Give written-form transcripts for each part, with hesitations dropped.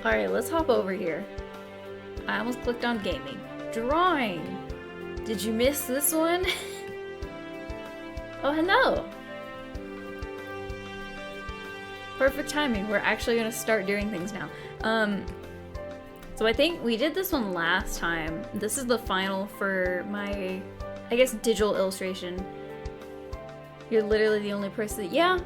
Alright, let's hop over here. I almost clicked on gaming. Drawing! Did you miss this one? Oh, hello! Perfect timing. We're actually gonna start doing things now. So I think we did this one last time. This is the final for my, I guess, digital illustration. You're literally the only person that, yeah.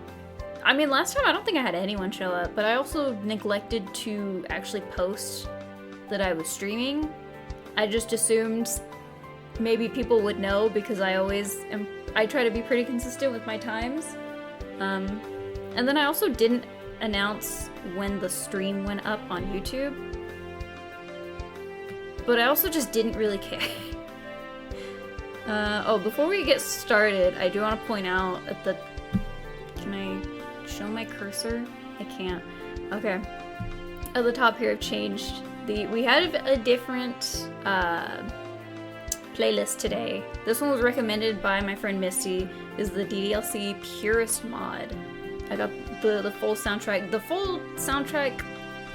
I mean, last time I don't think I had anyone show up, but I also neglected to actually post that I was streaming. I just assumed maybe people would know because I try to be pretty consistent with my times. And then I also didn't announce when the stream went up on YouTube. But I also just didn't really care. Oh, before we get started, I do want to point out at the... Can I show my cursor? I can't. Okay. At the top here, I've changed the... We had a different playlist today. This one was recommended by my friend Misty. Is the DDLC Purist mod. I got the full soundtrack. The full soundtrack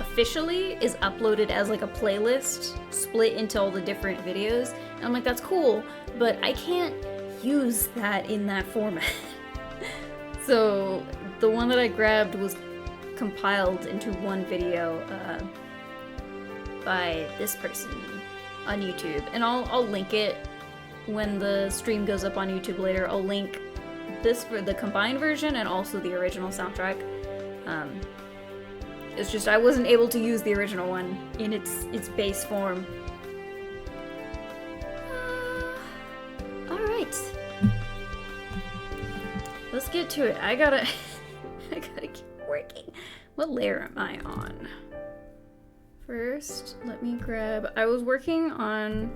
officially is uploaded as like a playlist split into all the different videos. And I'm like, that's cool, but I can't use that in that format. So the one that I grabbed was compiled into one video by this person on YouTube. And I'll link it when the stream goes up on YouTube later. I'll link this for the combined version and also the original soundtrack. It's just I wasn't able to use the original one in its base form. Alright. Let's get to it. I gotta keep working. What layer am I on? First, let me grab... I was working on...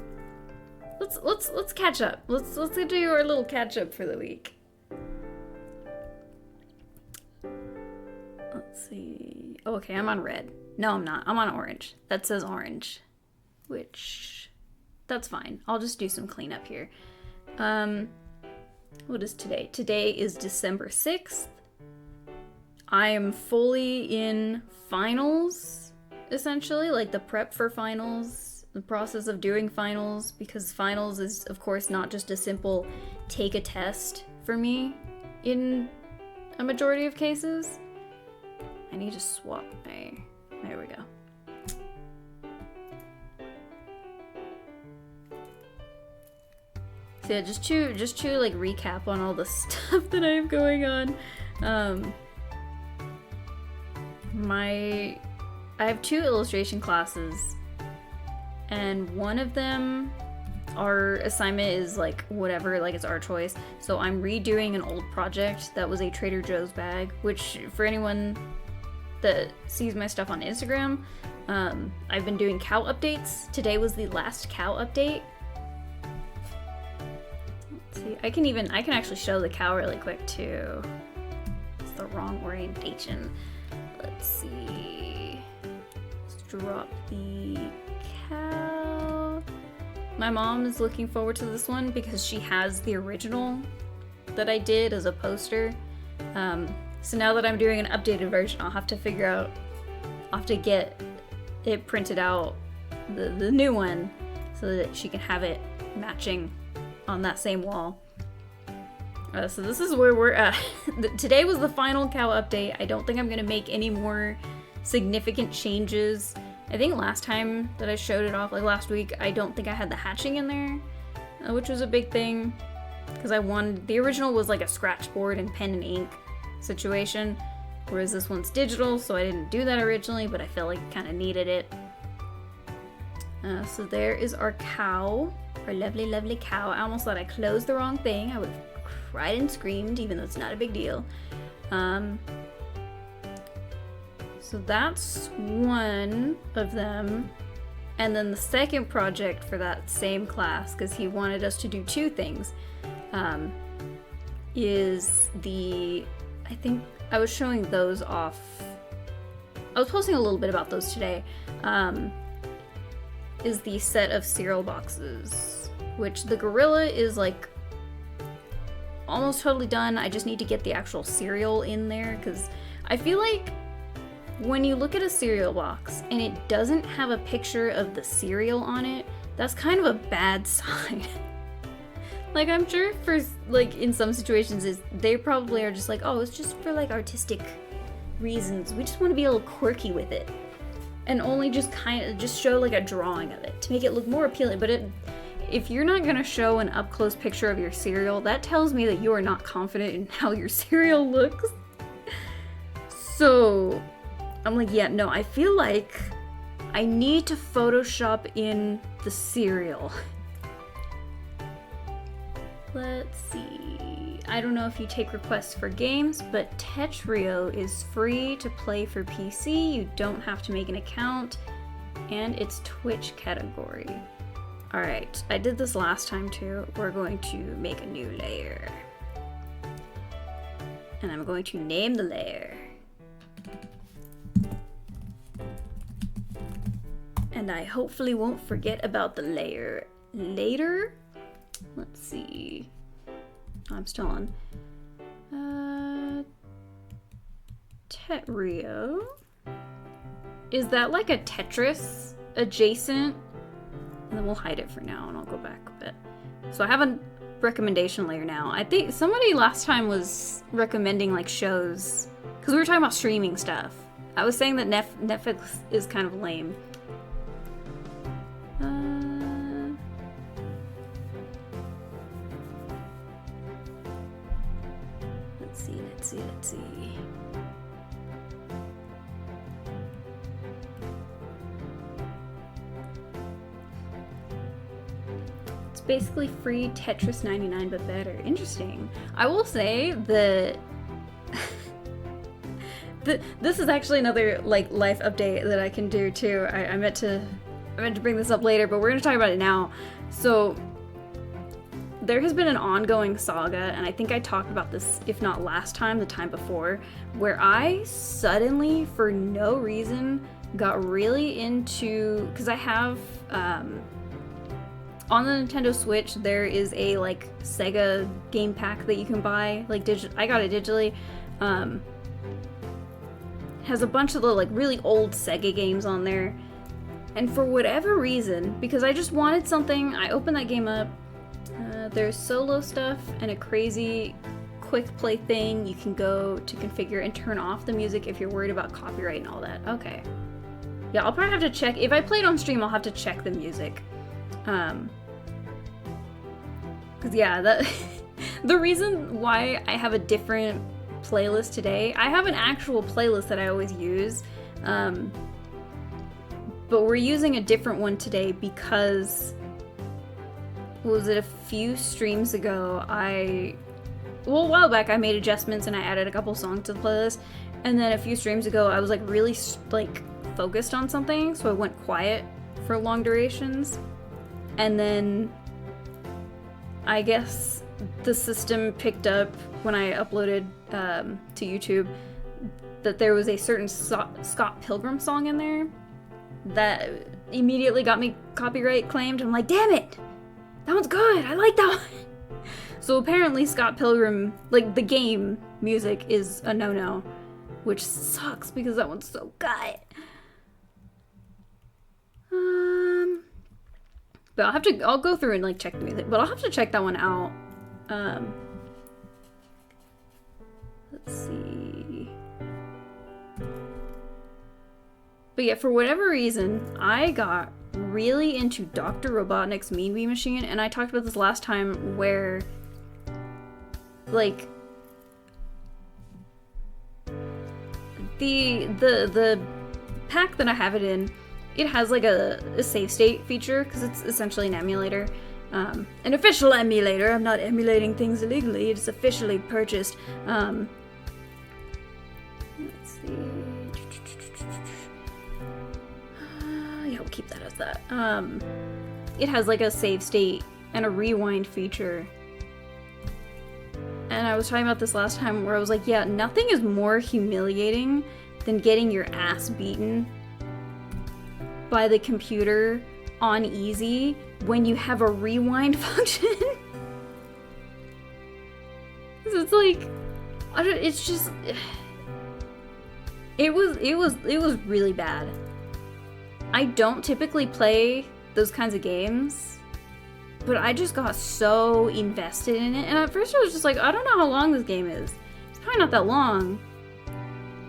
Let's catch up. Let's do our little catch up for the week. Let's see. Oh, okay, I'm on red. No, I'm not. I'm on orange. That says orange. Which... That's fine. I'll just do some cleanup here. What is today? Today is December 6th. I am fully in finals, essentially. Like, the prep for finals. The process of doing finals. Because finals is, of course, not just a simple take a test for me in a majority of cases. I need to swap my... There we go. So yeah, just to like recap on all the stuff that I have going on. I have 2 illustration classes, and one of them, our assignment is like whatever, like it's our choice. So I'm redoing an old project that was a Trader Joe's bag, which for anyone that sees my stuff on Instagram, I've been doing cow updates. Today was the last cow update. Let's see, I can actually show the cow really quick too. It's the wrong orientation. Let's see. Let's drop the cow. My mom is looking forward to this one because she has the original that I did as a poster. So now that I'm doing an updated version, I'll have to figure out, I'll have to get it printed out, the new one, so that she can have it matching on that same wall. So this is where we're at. Today was the final cow update. I don't think I'm going to make any more significant changes. I think last time that I showed it off, like last week, I don't think I had the hatching in there, which was a big thing, because the original was like a scratch board and pen and ink situation, whereas this one's digital, so I didn't do that originally, but I felt like I kind of needed it. So there is our cow, our lovely, lovely cow. I almost thought I closed the wrong thing. I would have cried and screamed, even though it's not a big deal. So that's one of them. And then the second project for that same class, because he wanted us to do 2 things, is the... I think I was showing those off. I was posting a little bit about those today. Is the set of cereal boxes, which the gorilla is like almost totally done. I just need to get the actual cereal in there because I feel like when you look at a cereal box and it doesn't have a picture of the cereal on it, that's kind of a bad sign. Like, I'm sure for, like, in some situations, they probably are just like, oh, it's just for, like, artistic reasons. We just want to be a little quirky with it. And only just just show, like, a drawing of it to make it look more appealing. But if you're not going to show an up-close picture of your cereal, that tells me that you are not confident in how your cereal looks. So, I'm like, yeah, no, I feel like I need to Photoshop in the cereal. Let's see. I don't know if you take requests for games, but Tetrio is free to play for PC. You don't have to make an account, and it's Twitch category. Alright, I did this last time too. We're going to make a new layer. And I'm going to name the layer. And I hopefully won't forget about the layer later. Let's see. I'm still on. Tetrio. Is that like a Tetris adjacent? And then we'll hide it for now and I'll go back a bit. So I have a recommendation layer now. I think somebody last time was recommending like shows, because we were talking about streaming stuff. I was saying that Netflix is kind of lame. Let's see. It's basically free Tetris 99, but better. Interesting. I will say that this is actually another like life update that I can do too. I meant to bring this up later, but we're gonna talk about it now. So there has been an ongoing saga, and I think I talked about this, if not last time, the time before, where I suddenly, for no reason, got really into, because I have, on the Nintendo Switch, there is a, like, Sega game pack that you can buy, like, I got it digitally, has a bunch of the, like, really old Sega games on there, and for whatever reason, because I just wanted something, I opened that game up. There's solo stuff and a crazy quick play thing you can go to configure and turn off the music if you're worried about copyright and all that. Okay. Yeah, I'll probably have to check. If I play it on stream, I'll have to check the music. Cause yeah, the reason why I have a different playlist today, I have an actual playlist that I always use, but we're using a different one today because was it a few streams ago, a while back I made adjustments and I added a couple songs to the playlist, and then a few streams ago I was like really like focused on something, so I went quiet for long durations, and then I guess the system picked up when I uploaded to YouTube that there was a certain Scott Pilgrim song in there that immediately got me copyright claimed. I'm like, damn it! That one's good! I like that one! So apparently Scott Pilgrim, like the game music, is a no-no. Which sucks because that one's so good. But I'll go through and like check the music, but I'll have to check that one out. Let's see. But yeah, for whatever reason, I got really into Dr. Robotnik's Mean Bean Machine, and I talked about this last time where, like, the pack that I have it in, it has like a save state feature because it's essentially an emulator, an official emulator. I'm not emulating things illegally. It's officially purchased. Let's see. Yeah, we'll keep that as that. It has like a save state and a rewind feature. And I was talking about this last time where I was like, yeah, nothing is more humiliating than getting your ass beaten by the computer on easy when you have a rewind function. It's like, it's just, It was really bad. I don't typically play those kinds of games, but I just got so invested in it. And at first I was just like, I don't know how long this game is. It's probably not that long.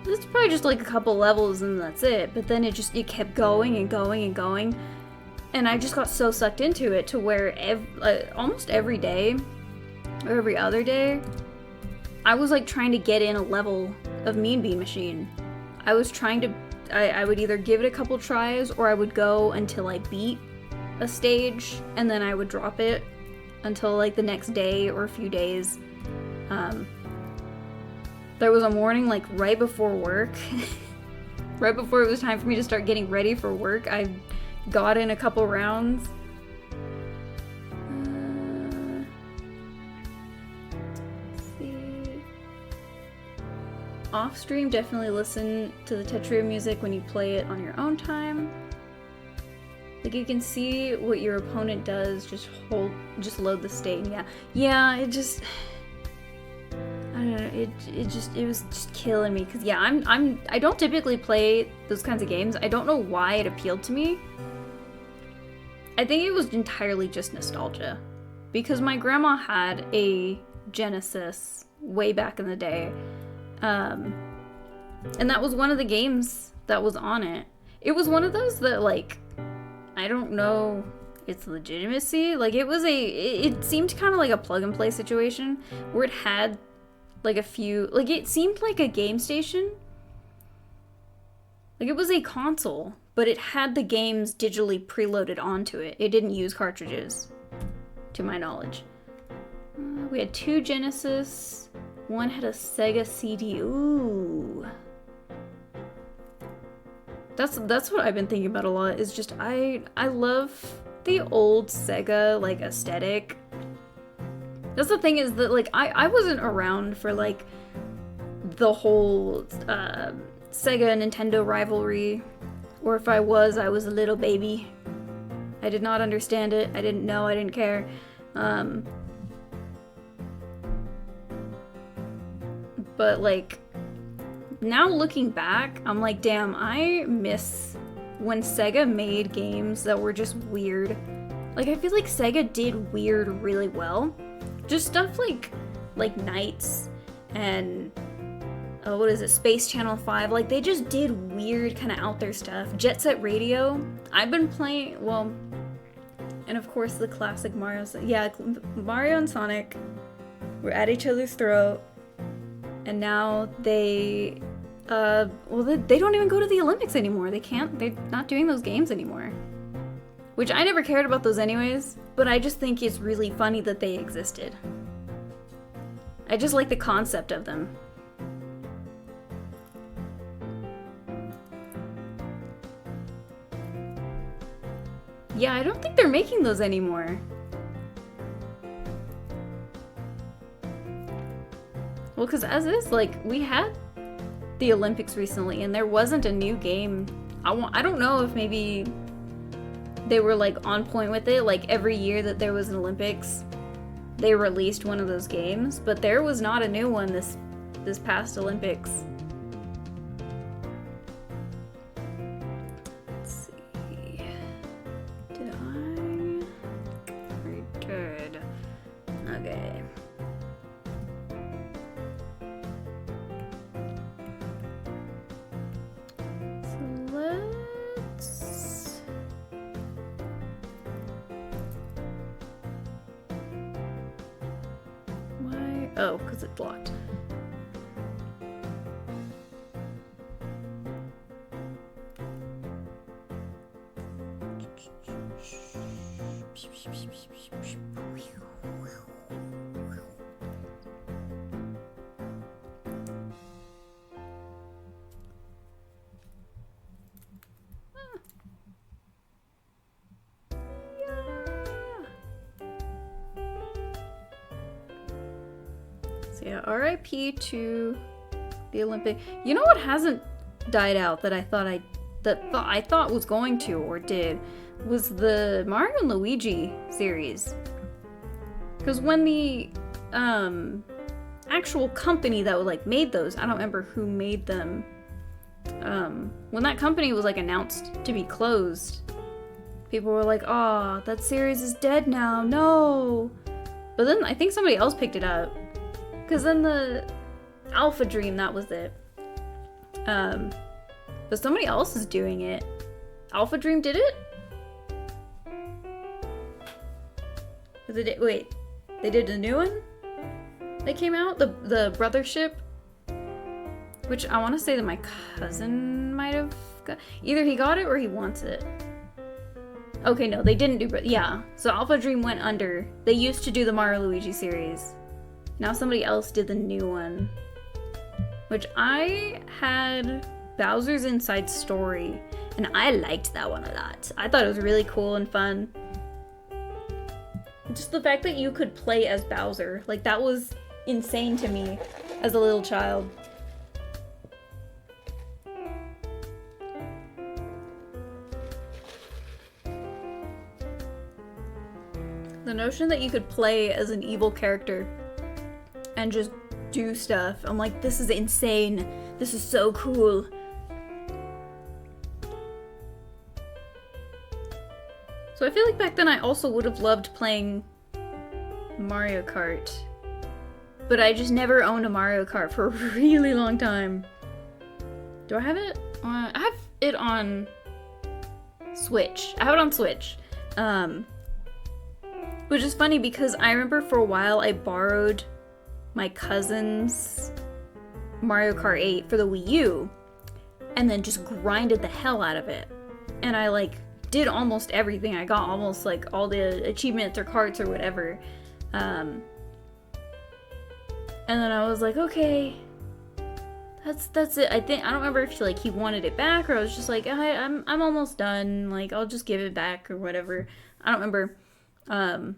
It's probably just like a couple levels and that's it. But then it kept going and going and going. And I just got so sucked into it to where almost every day or every other day, I was like trying to get in a level of Mean Bean Machine. I was trying to, I would either give it a couple tries or I would go until I beat a stage and then I would drop it until like the next day or a few days. There was a morning like right before work, right before it was time for me to start getting ready for work, I got in a couple rounds. Off stream, definitely listen to the Tetrio music when you play it on your own time. Like you can see what your opponent does, just load the state. Yeah, it just, I don't know, it was just killing me. Cause yeah, I don't typically play those kinds of games. I don't know why it appealed to me. I think it was entirely just nostalgia. Because my grandma had a Genesis way back in the day. And that was one of the games that was on it. It was one of those that, like, I don't know its legitimacy. Like, it seemed kind of like a plug-and-play situation where it had, like, a few, like, it seemed like a game station. Like, it was a console, but it had the games digitally preloaded onto it. It didn't use cartridges, to my knowledge. We had 2 Genesis. One had a Sega CD. Ooh. That's what I've been thinking about a lot, is just I love the old Sega like aesthetic. That's the thing, is that like I wasn't around for like the whole Sega Nintendo rivalry, or if I was a little baby. I did not understand it. I didn't know, I didn't care. But like now looking back, I'm like, damn, I miss when Sega made games that were just weird. Like I feel like Sega did weird really well. Just stuff like Knights and what is it, Space Channel 5. Like they just did weird kind of out there stuff. Jet Set Radio. I've been playing, well, and of course the classic Mario. Yeah, Mario and Sonic were at each other's throat. And now they don't even go to the Olympics anymore. They're not doing those games anymore. Which I never cared about those anyways, but I just think it's really funny that they existed. I just like the concept of them. Yeah, I don't think they're making those anymore. Well, because as is, like, we had the Olympics recently, and there wasn't a new game. I don't know if maybe they were, like, on point with it. Like, every year that there was an Olympics, they released one of those games. But there was not a new one this past Olympics. Let's see. Did I? Very good. Okay. Oh, because it's blocked. Yeah, RIP to the Olympic. You know what hasn't died out that I thought was going to or did was the Mario and Luigi series. Because when the actual company that like made those, I don't remember who made them, when that company was like announced to be closed, people were like, "Oh, that series is dead now, no." But then I think somebody else picked it up, because then the Alpha Dream, that was it. But somebody else is doing it. Alpha Dream did it? Wait, they did a new one that came out? The Brothership? Which I want to say that my cousin might have got. Either he got it or he wants it. Okay, no, they didn't do. Yeah, so Alpha Dream went under. They used to do the Mario Luigi series. Now somebody else did the new one. Which I had Bowser's Inside Story, and I liked that one a lot. I thought it was really cool and fun. Just the fact that you could play as Bowser, like, that was insane to me as a little child. The notion that you could play as an evil character and just do stuff, I'm like, this is insane. This is so cool. So I feel like back then I also would have loved playing Mario Kart. But I just never owned a Mario Kart for a really long time. Do I have it on? I have it on Switch. I have it on Switch. Which is funny because I remember for a while I borrowed my cousin's Mario Kart 8 for the Wii U and then just grinded the hell out of it. And I like did almost everything. I got almost like all the achievements or carts or whatever. And then I was like, okay, that's it. I don't remember if he wanted it back or I was just like, I'm almost done. Like, I'll just give it back or whatever. I don't remember. But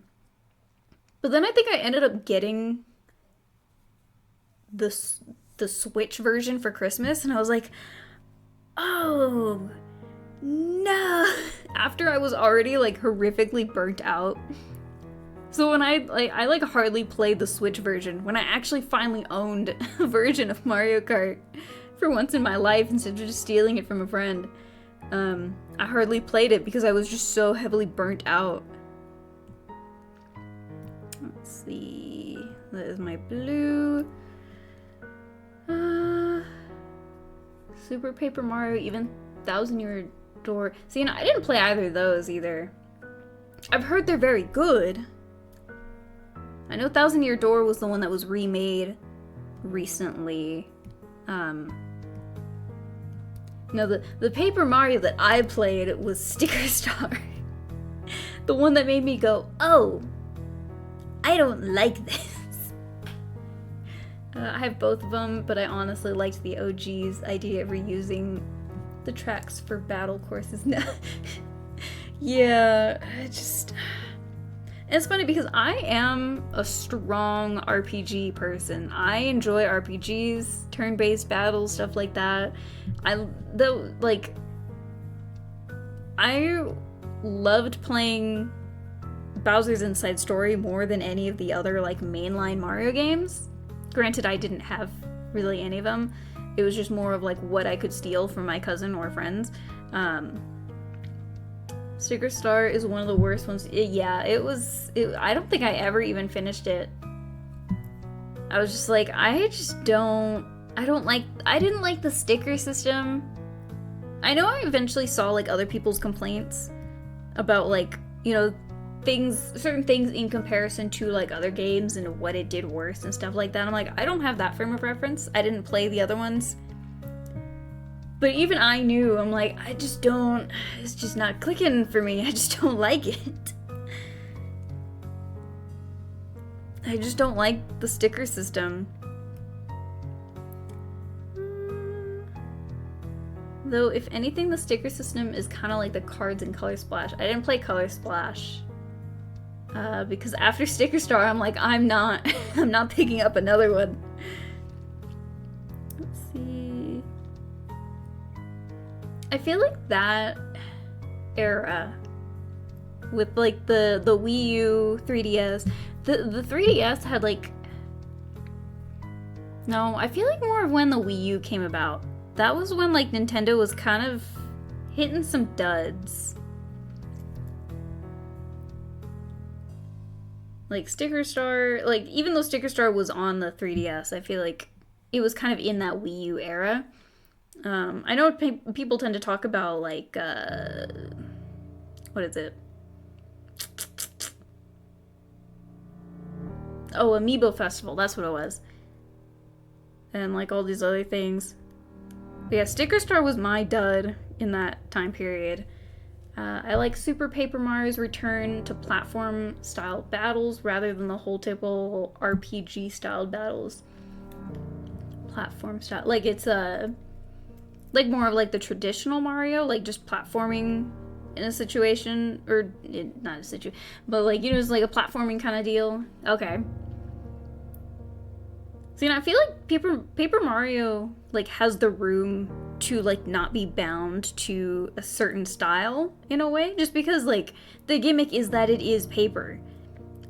then I think I ended up getting the Switch version for Christmas, and I was like, oh no, after I was already like horrifically burnt out. So when I hardly played the Switch version, when I actually finally owned a version of Mario Kart for once in my life instead of just stealing it from a friend, I hardly played it because I was just so heavily burnt out. Let's see, that is my blue. Super Paper Mario, even 1,000 Year Door. See, and I didn't play either of those either. I've heard they're very good. I know 1,000 Year Door was the one that was remade recently. No, the Paper Mario that I played was Sticker Star. The one that made me go, oh, I don't like this. I have both of them, but I honestly liked the OG's idea of reusing the tracks for battle courses. No. Yeah, it's funny because I am a strong RPG person. I enjoy RPGs, turn-based battles, stuff like that. I loved playing Bowser's Inside Story more than any of the other like mainline Mario games. Granted, I didn't have really any of them. It was just more of like what I could steal from my cousin or friends. Sticker Star is one of the worst ones. I don't think I ever even finished it. I was just like, I didn't like the sticker system. I know I eventually saw like other people's complaints about like, you know, certain things in comparison to like other games and what it did worse and stuff like that. I'm like, I don't have that frame of reference. I didn't play the other ones. But even I knew, I'm like, it's just not clicking for me. I just don't like it. I just don't like the sticker system. Though, if anything, the sticker system is kind of like the cards in Color Splash. I didn't play Color Splash. Because after Sticker Star, I'm like, I'm not picking up another one. Let's see. I feel like that era with like the Wii U, 3DS, the 3DS had like, no, I feel like more of when the Wii U came about. that was when like Nintendo was kind of hitting some duds. Like Sticker Star, like even though Sticker Star was on the 3DS, I feel like it was kind of in that Wii U era. I know people tend to talk about like what is it? Oh, Amiibo Festival, that's what it was. And like all these other things. But yeah, Sticker Star was my dud in that time period. I like Super Paper Mario's return to platform-style battles rather than the whole typical RPG-style battles. Platform style, like it's like more of like the traditional Mario, like just platforming in a situation, or not a situation, but like, you know, it's like a platforming kind of deal. Okay. So, you know, I feel like Paper Mario like has the room to like not be bound to a certain style in a way, just because like the gimmick is that it is paper.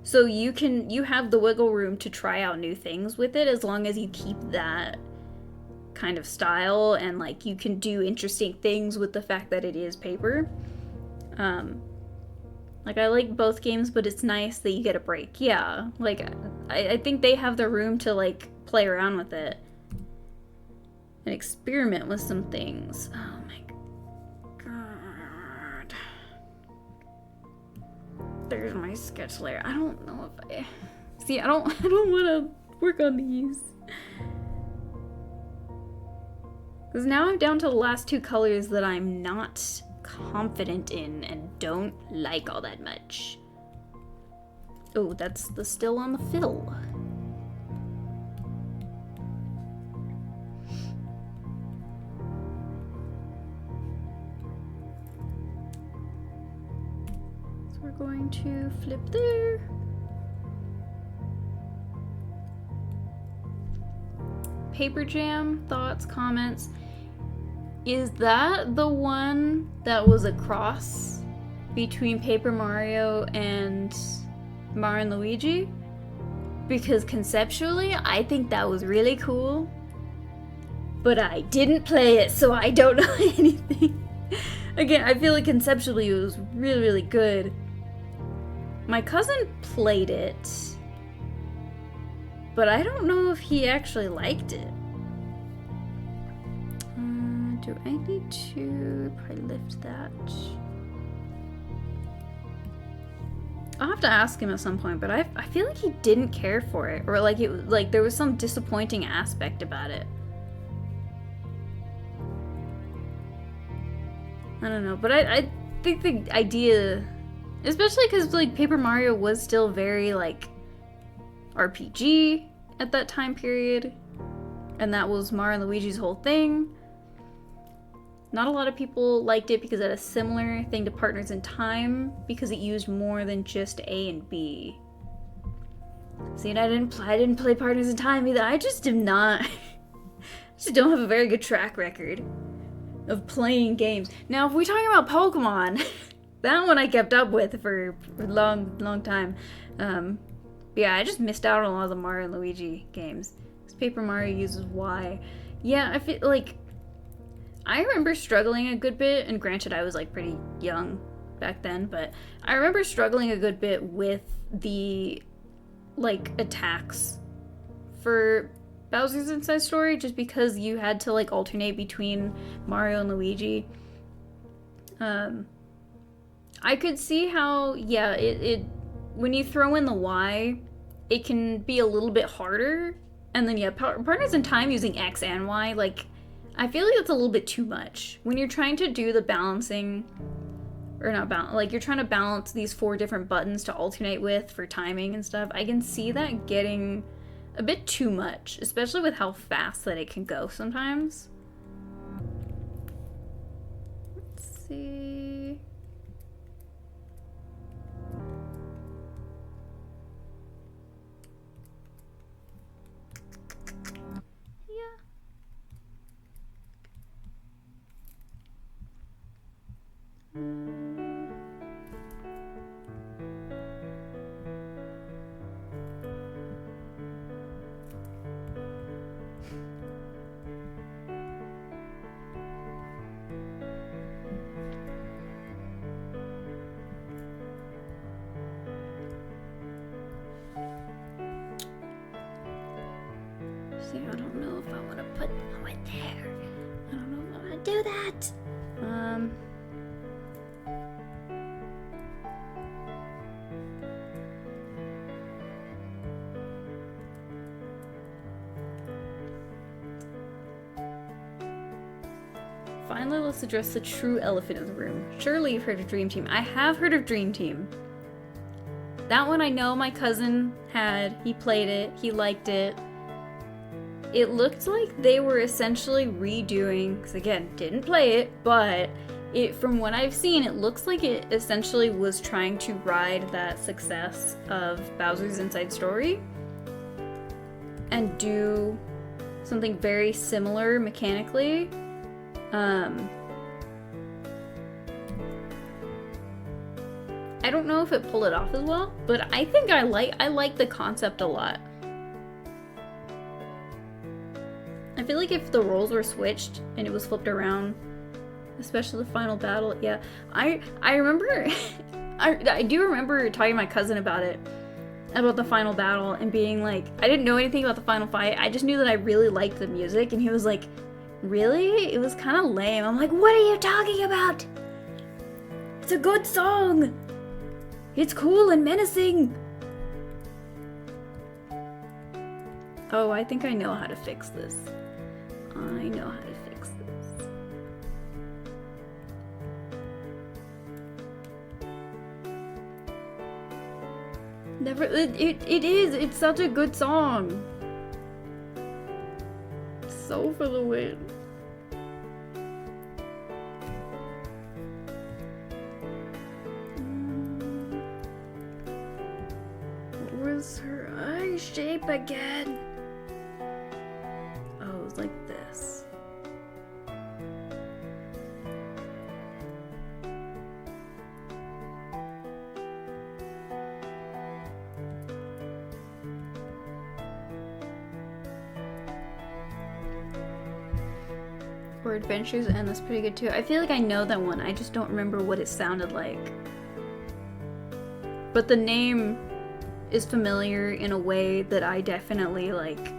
So you have the wiggle room to try out new things with it as long as you keep that kind of style, and like you can do interesting things with the fact that it is paper. Like I like both games, but it's nice that you get a break. Yeah, like I think they have the room to like play around with it and experiment with some things. Oh my god. There's my sketch layer. I don't know if I see. I don't want to work on these because now I'm down to the last two colors that I'm not confident in and don't like all that much. Oh, that's the still on the fill. So we're going to flip there. Paper Jam, thoughts, comments. Is that the one that was a cross between Paper Mario and Mario and Luigi? Because conceptually, I think that was really cool. But I didn't play it, so I don't know anything. Again, I feel like conceptually it was really, really good. My cousin played it, but I don't know if he actually liked it. Do I need to probably lift that? I'll have to ask him at some point, but I feel like he didn't care for it, or like it like there was some disappointing aspect about it. I don't know, but I think the idea, especially because like Paper Mario was still very like RPG at that time period, and that was Mario and Luigi's whole thing. Not a lot of people liked it because it had a similar thing to Partners in Time because it used more than just A and B. See, and I didn't play Partners in Time either. I just did not. Just don't have a very good track record of playing games. Now, if we're talking about Pokemon, that one I kept up with for a long time. Yeah, I just missed out on a lot of the Mario and Luigi games. Because Paper Mario uses Y. Yeah, I feel like I remember struggling a good bit, and granted I was like pretty young back then, but I remember struggling a good bit with the like attacks for Bowser's Inside Story, just because you had to like alternate between Mario and Luigi. I could see how, yeah, it when you throw in the Y, it can be a little bit harder, and then yeah, Partners in Time using X and Y, like I feel like that's a little bit too much. When you're trying to do the balancing, or not balance, like you're trying to balance these 4 different buttons to alternate with for timing and stuff, I can see that getting a bit too much, especially with how fast that it can go sometimes. Let's see. know if I want to put them right there. I don't know if I want to do that. Finally, let's address the true elephant in the room. Surely you've heard of Dream Team. I have heard of Dream Team. That one I know my cousin had. He played it. He liked it. It looked like they were essentially redoing, because again, didn't play it, but from what I've seen, it looks like it essentially was trying to ride that success of Bowser's Inside Story and do something very similar mechanically. I don't know if it pulled it off as well, but I think I like the concept a lot. I feel like if the roles were switched and it was flipped around, especially the final battle, yeah. I remember, I do remember talking to my cousin about it, about the final battle, and being like, I didn't know anything about the final fight, I just knew that I really liked the music, and he was like, really? It was kind of lame. I'm like, what are you talking about? It's a good song! It's cool and menacing! Oh, I think I know how to fix this. I know how to fix this. Never, it is, it's such a good song. So for the win. What was her eye shape again? Oh, it was like this. Or Adventures End, that's pretty good too. I feel like I know that one, I just don't remember what it sounded like. But the name is familiar in a way that I definitely like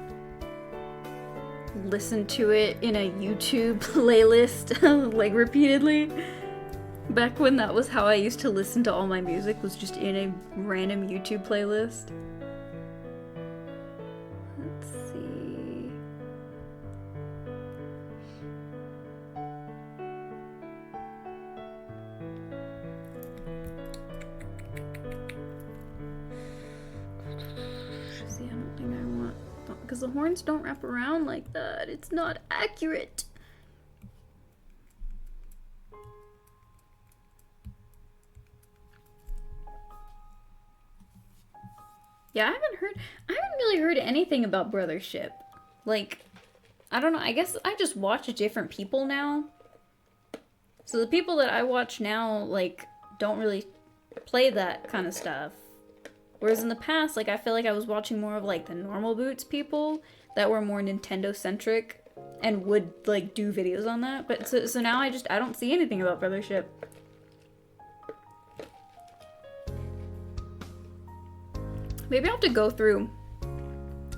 listened to it in a YouTube playlist like repeatedly. Back when that was how I used to listen to all my music, was just in a random YouTube playlist. Let's see. See, I don't think I want, because the horns don't wrap around like that. It's not accurate. Yeah, I haven't really heard anything about Brothership. Like, I don't know, I guess I just watch different people now. So the people that I watch now, like, don't really play that kind of stuff. Whereas in the past, like, I feel like I was watching more of, like, the normal Boots people that were more Nintendo-centric and would, like, do videos on that. But so now I don't see anything about Brothership. Maybe I'll have to go through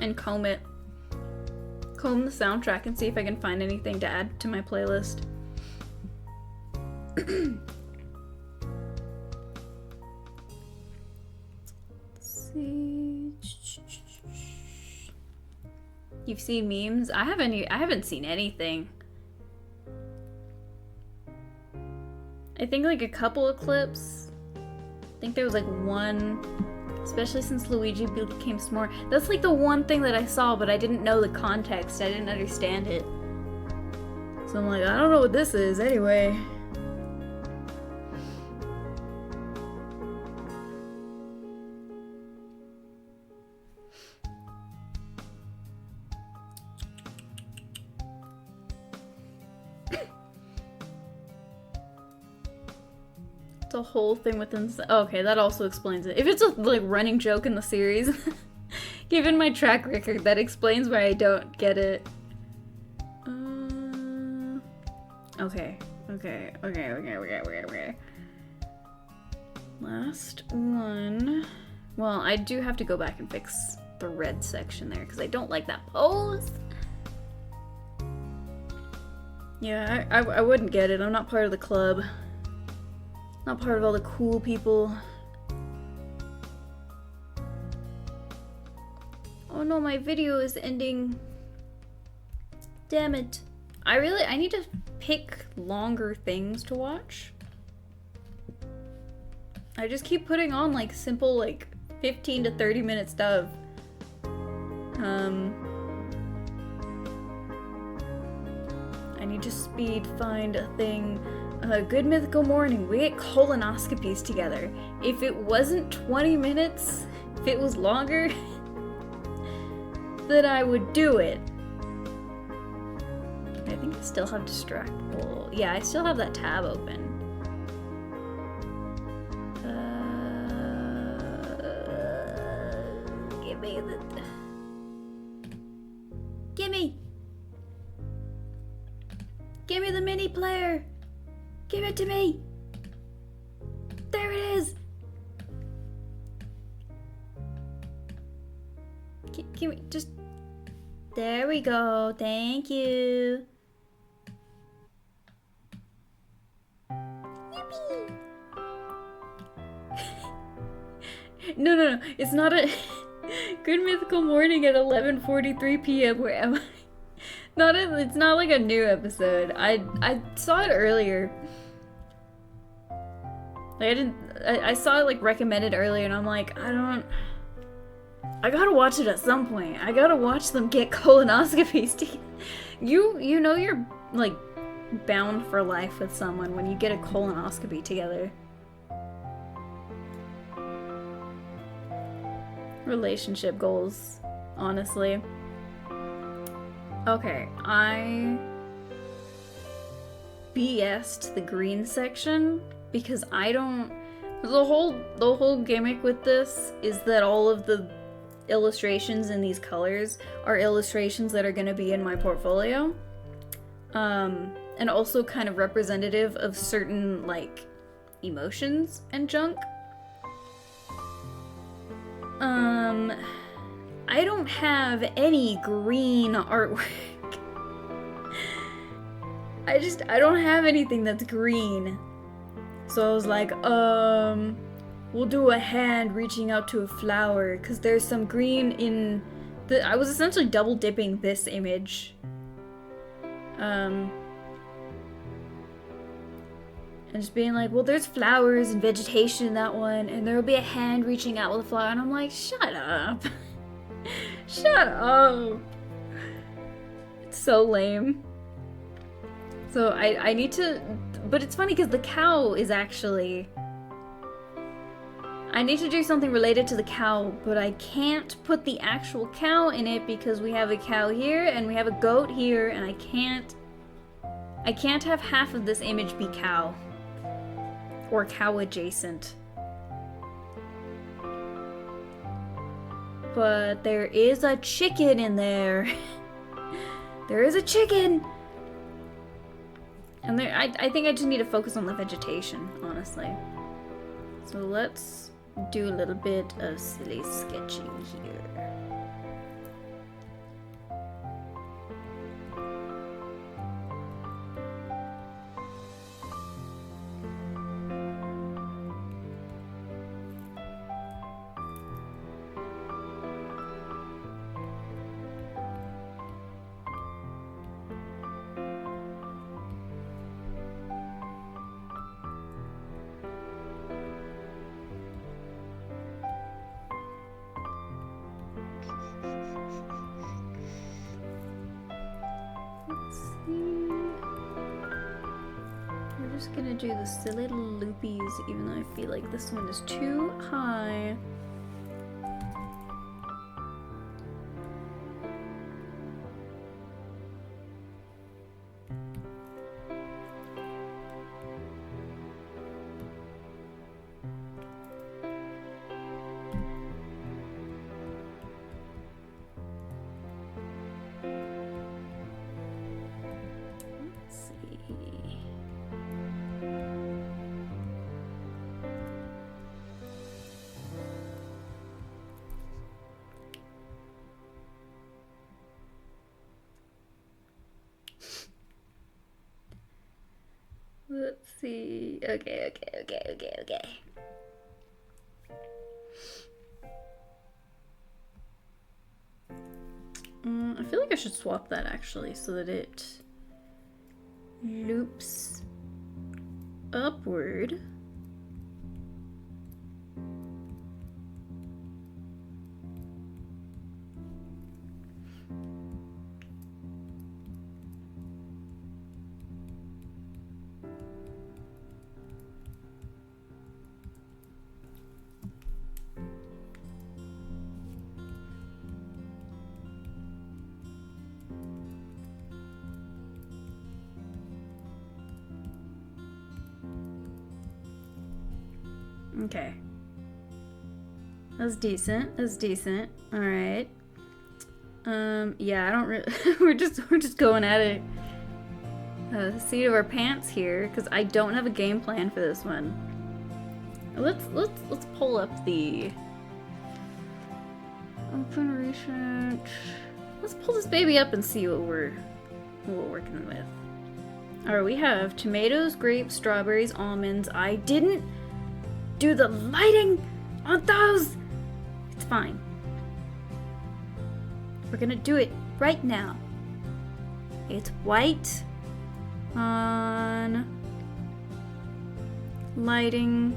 and comb the soundtrack and see if I can find anything to add to my playlist. Let's see. You've seen memes? I haven't seen anything. I think like a couple of clips. I think there was like one. Especially since Luigi became s'more. That's like the one thing that I saw, but I didn't know the context. I didn't understand it. So I'm like, I don't know what this is anyway. It's a whole thing within. Okay, that also explains it. If it's a like running joke in the series, given my track record, that explains why I don't get it. Okay. Last one. Well, I do have to go back and fix the red section there because I don't like that pose. Yeah, I wouldn't get it. I'm not part of the club. Not part of all the cool people. Oh no, my video is ending. Damn it. I need to pick longer things to watch. I just keep putting on like simple like 15 to 30 minute stuff. I need to speed find a thing. Good Mythical Morning. We get colonoscopies together. If it wasn't 20 minutes, if it was longer, then I would do it. I think I still have distractible. Yeah, I still have that tab open. Give me the... Gimme! Give me the mini player! Give it to me! There it is! Give me, just... There we go, thank you! Yippee! No, it's not a... Good Mythical Morning at 11:43 p.m. Where am I? It's not like a new episode. I saw it earlier. Like I saw it like recommended earlier and I'm like, I gotta watch it at some point. I gotta watch them get colonoscopies. You know you're like bound for life with someone when you get a colonoscopy together. Relationship goals, honestly. Okay, I BS'd the green section because I don't... The whole gimmick with this is that all of the illustrations in these colors are illustrations that are going to be in my portfolio. And also kind of representative of certain, like, emotions and junk. I don't have any green artwork. I don't have anything that's green. So I was like, we'll do a hand reaching out to a flower, because there's some green in the... I was essentially double dipping this image. And just being like, well, there's flowers and vegetation in that one, and there'll be a hand reaching out with a flower, and I'm like, shut up. Shut up. It's so lame. So I need to... But it's funny because the cow is actually... I need to do something related to the cow, but I can't put the actual cow in it because we have a cow here and we have a goat here, and I can't have half of this image be cow. Or cow adjacent. But there is a chicken in there. There is a chicken! And there, I think I just need to focus on the vegetation, honestly. So let's do a little bit of silly sketching here. Gonna do the silly little loopies, even though I feel like this one is too high. see. Okay. I feel like I should swap that actually so that it loops upward. Okay. That's decent. All right. Yeah, I don't really we're just going at it the seat of our pants here because I don't have a game plan for this one. Let's pull up the open research. Let's pull this baby up and see what we're working with. Alright, we have tomatoes, grapes, strawberries, almonds. I didn't do the lighting on those! It's fine. We're gonna do it right now. It's white on lighting.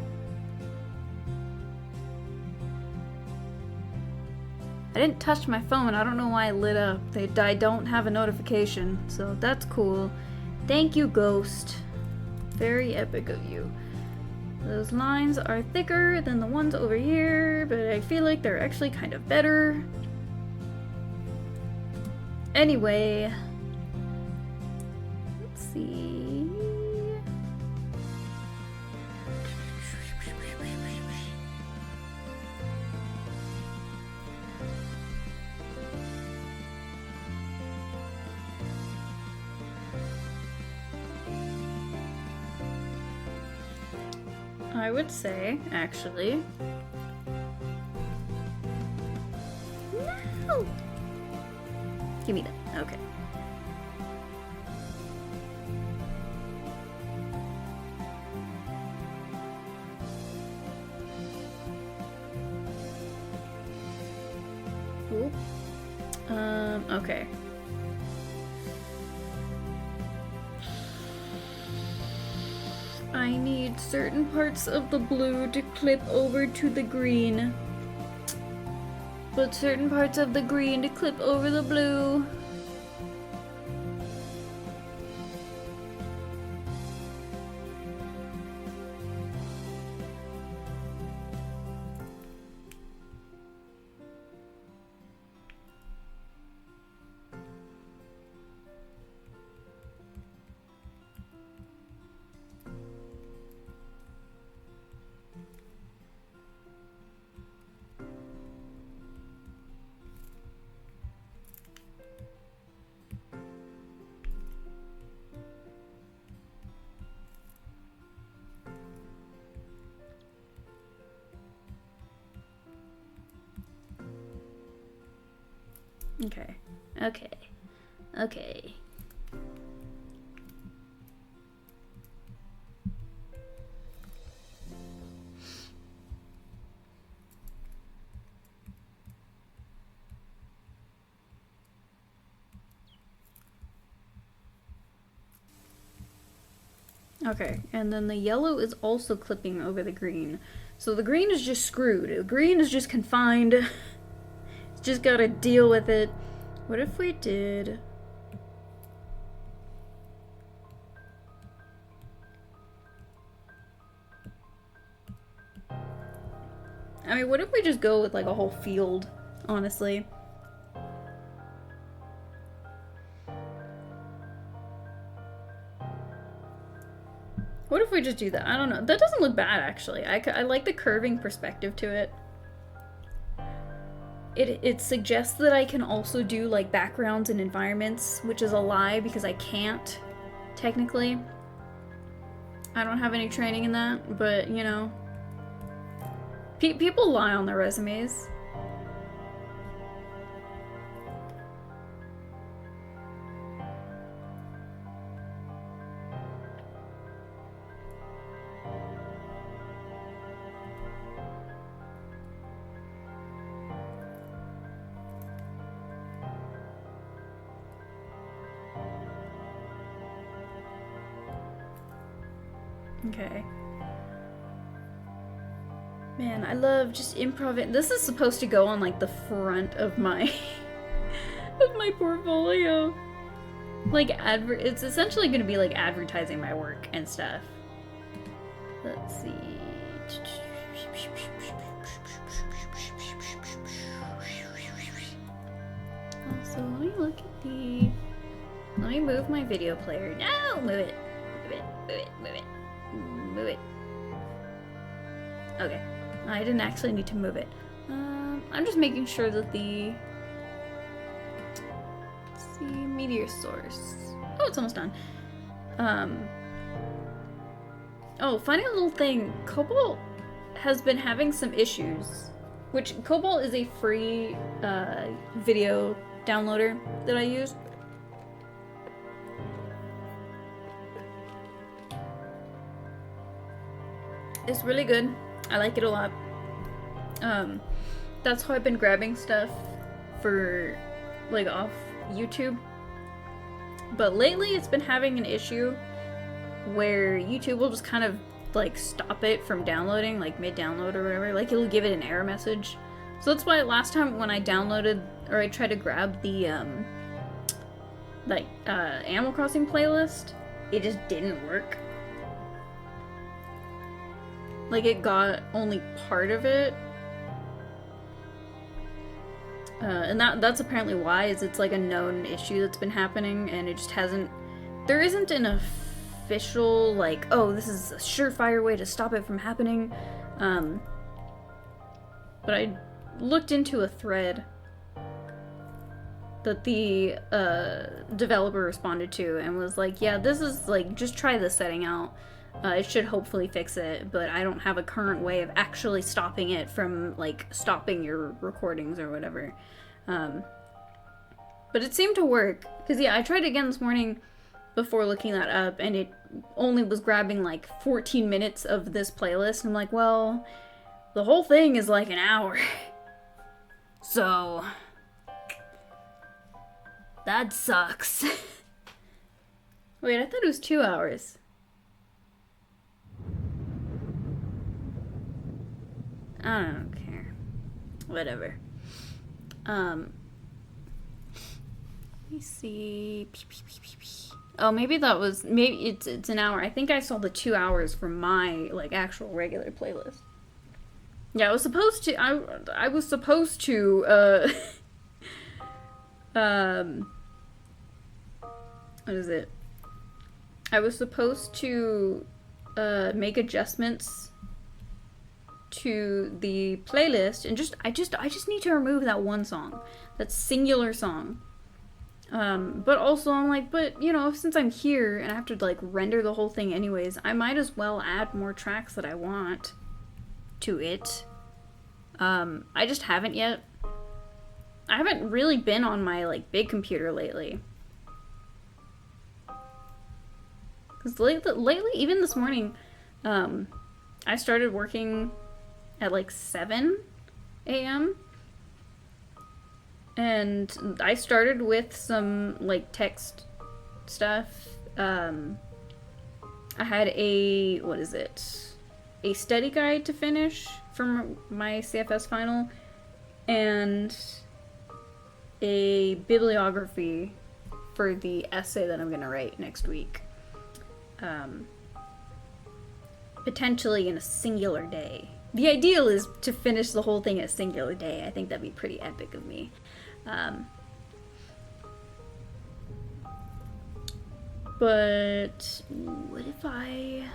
I didn't touch my phone. I don't know why it lit up. I don't have a notification, so that's cool. Thank you, Ghost. Very epic of you. Those lines are thicker than the ones over here, but I feel like they're actually kind of better. Anyway, let's see. I would say, actually. No! Give me that. Okay. Ooh. Okay. I need certain parts of the blue to clip over to the green. But certain parts of the green to clip over the blue. Okay. Okay, and then the yellow is also clipping over the green. So the green is just screwed. The green is just confined. It's just gotta deal with it. What if we did... I mean, what if we just go with like a whole field, honestly? What if we just do that? I don't know. That doesn't look bad, actually. I like the curving perspective to it. It suggests that I can also do, like, backgrounds and environments, which is a lie because I can't, technically. I don't have any training in that, but, you know. People lie on their resumes. Okay. Man, I love just improv. This is supposed to go on like the front of my of my portfolio. Like it's essentially going to be like advertising my work and stuff. Let's see. So let me look at the. Let me move my video player. No, move it. Move it. Move it. Move it. Move it. Okay. I didn't actually need to move it. I'm just making sure that the. Let's see, meteor source. Oh, it's almost done. Oh, funny little thing. Cobalt has been having some issues. Which, Cobalt is a free video downloader that I use. It's really good. I like it a lot. That's how I've been grabbing stuff for, like, off YouTube. But lately it's been having an issue where YouTube will just kind of, like, stop it from downloading, like, mid-download or whatever. Like, it'll give it an error message. So that's why last time when I downloaded, or I tried to grab the, Animal Crossing playlist, it just didn't work. Like, it got only part of it. And that's apparently why, is it's like a known issue that's been happening, and it just hasn't... There isn't an official, like, oh, this is a surefire way to stop it from happening. But I looked into a thread that the developer responded to and was like, yeah, this is, like, just try this setting out. It should hopefully fix it, but I don't have a current way of actually stopping it from, like, stopping your recordings or whatever. But it seemed to work. Because, yeah, I tried again this morning before looking that up, and it only was grabbing, like, 14 minutes of this playlist. I'm like, well, the whole thing is, like, an hour. So... that sucks. Wait, I thought it was 2 hours. I don't care. Whatever. Let me see. Oh, maybe that was, maybe it's an hour. I think I saw the 2 hours from my, like, actual regular playlist. Yeah, I was supposed to, I was supposed to, what is it? I was supposed to, make adjustments to the playlist, and I just need to remove that one song, that singular song. But also I'm like, but you know, since I'm here and I have to like render the whole thing anyways, I might as well add more tracks that I want to it. I just haven't yet. I haven't really been on my like big computer lately. Cause lately, even this morning, I started working at like 7 a.m. And I started with some like text stuff. I had a, what is it? A study guide to finish for my CFS final, and a bibliography for the essay that I'm gonna write next week. Potentially in a singular day. The ideal is to finish the whole thing in a singular day. I think that'd be pretty epic of me. But what if I...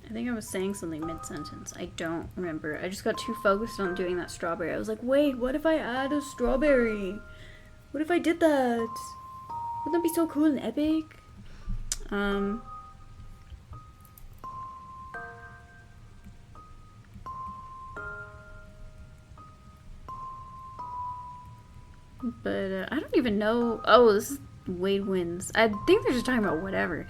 I think I was saying something mid-sentence. I don't remember. I just got too focused on doing that strawberry. I was like, wait, what if I add a strawberry? What if I did that? Wouldn't that be so cool and epic? But I don't even know. Oh, this is Wade Wins. I think they're just talking about whatever.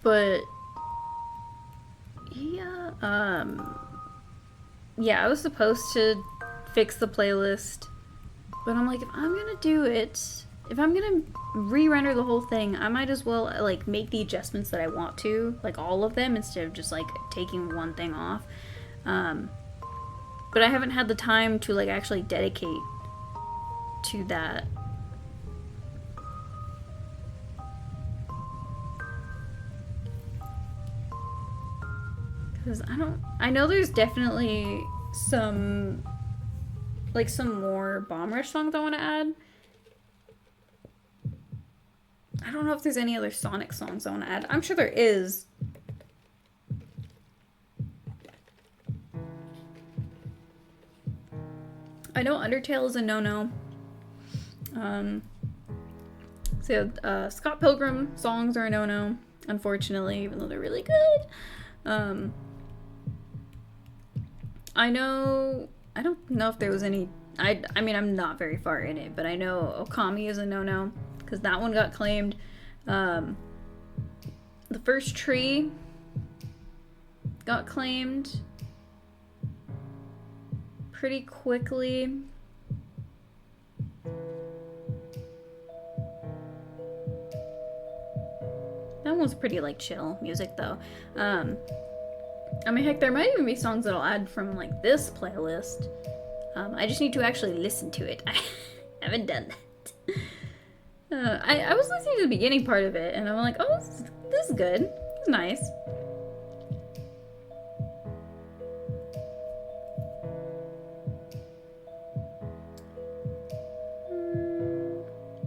But yeah, yeah, I was supposed to fix the playlist, but I'm like, if I'm gonna do it, if I'm gonna re-render the whole thing, I might as well like make the adjustments that I want to, like all of them, instead of just like taking one thing off. But I haven't had the time to like actually dedicate to that. Because I know there's definitely some more Bomb Rush songs I want to add. I don't know if there's any other Sonic songs I want to add. I'm sure there is. I know Undertale is a no-no. So Scott Pilgrim songs are a no-no, unfortunately, even though they're really good. I don't know if there was any, I mean, I'm not very far in it, but I know Okami is a no-no, because that one got claimed. The First Tree got claimed pretty quickly. That one's pretty, like, chill music, though. I mean, heck, there might even be songs that I'll add from, like, this playlist. I just need to actually listen to it. I haven't done that. I was listening to the beginning part of it, and I'm like, oh, this is good. It's nice.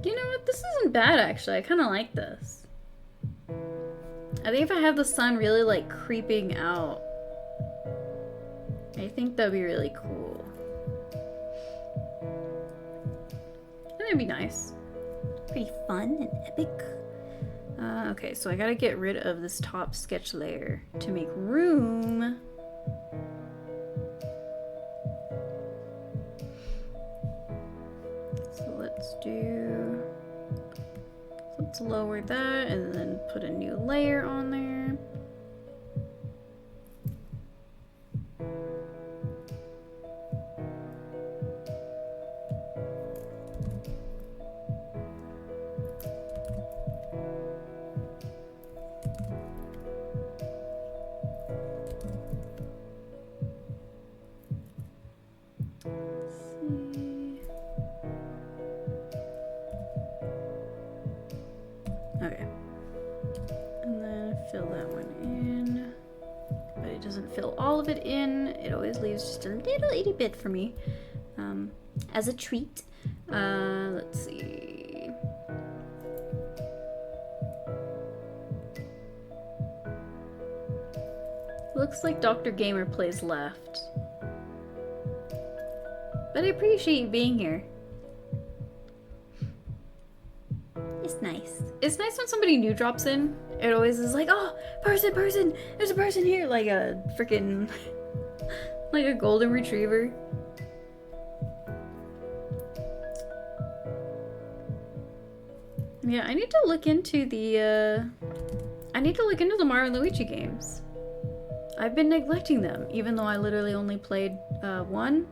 You know what? This isn't bad, actually. I kind of like this. I think if I have the sun really, like, creeping out, I think that'd be really cool. That'd be nice. Pretty fun and epic. Okay, so I gotta get rid of this top sketch layer to make room. So let's lower that and then put a new layer on there. Okay. And then fill that one in. But it doesn't fill all of it in. It always leaves just a little itty bit for me. As a treat. Let's see. Looks like Dr. Gamer plays left. But I appreciate you being here. It's nice. It's nice when somebody new drops in. It always is like, oh, person, there's a person here. Like a freaking, like a golden retriever. Yeah, I need to look into the Mario and Luigi games. I've been neglecting them, even though I literally only played one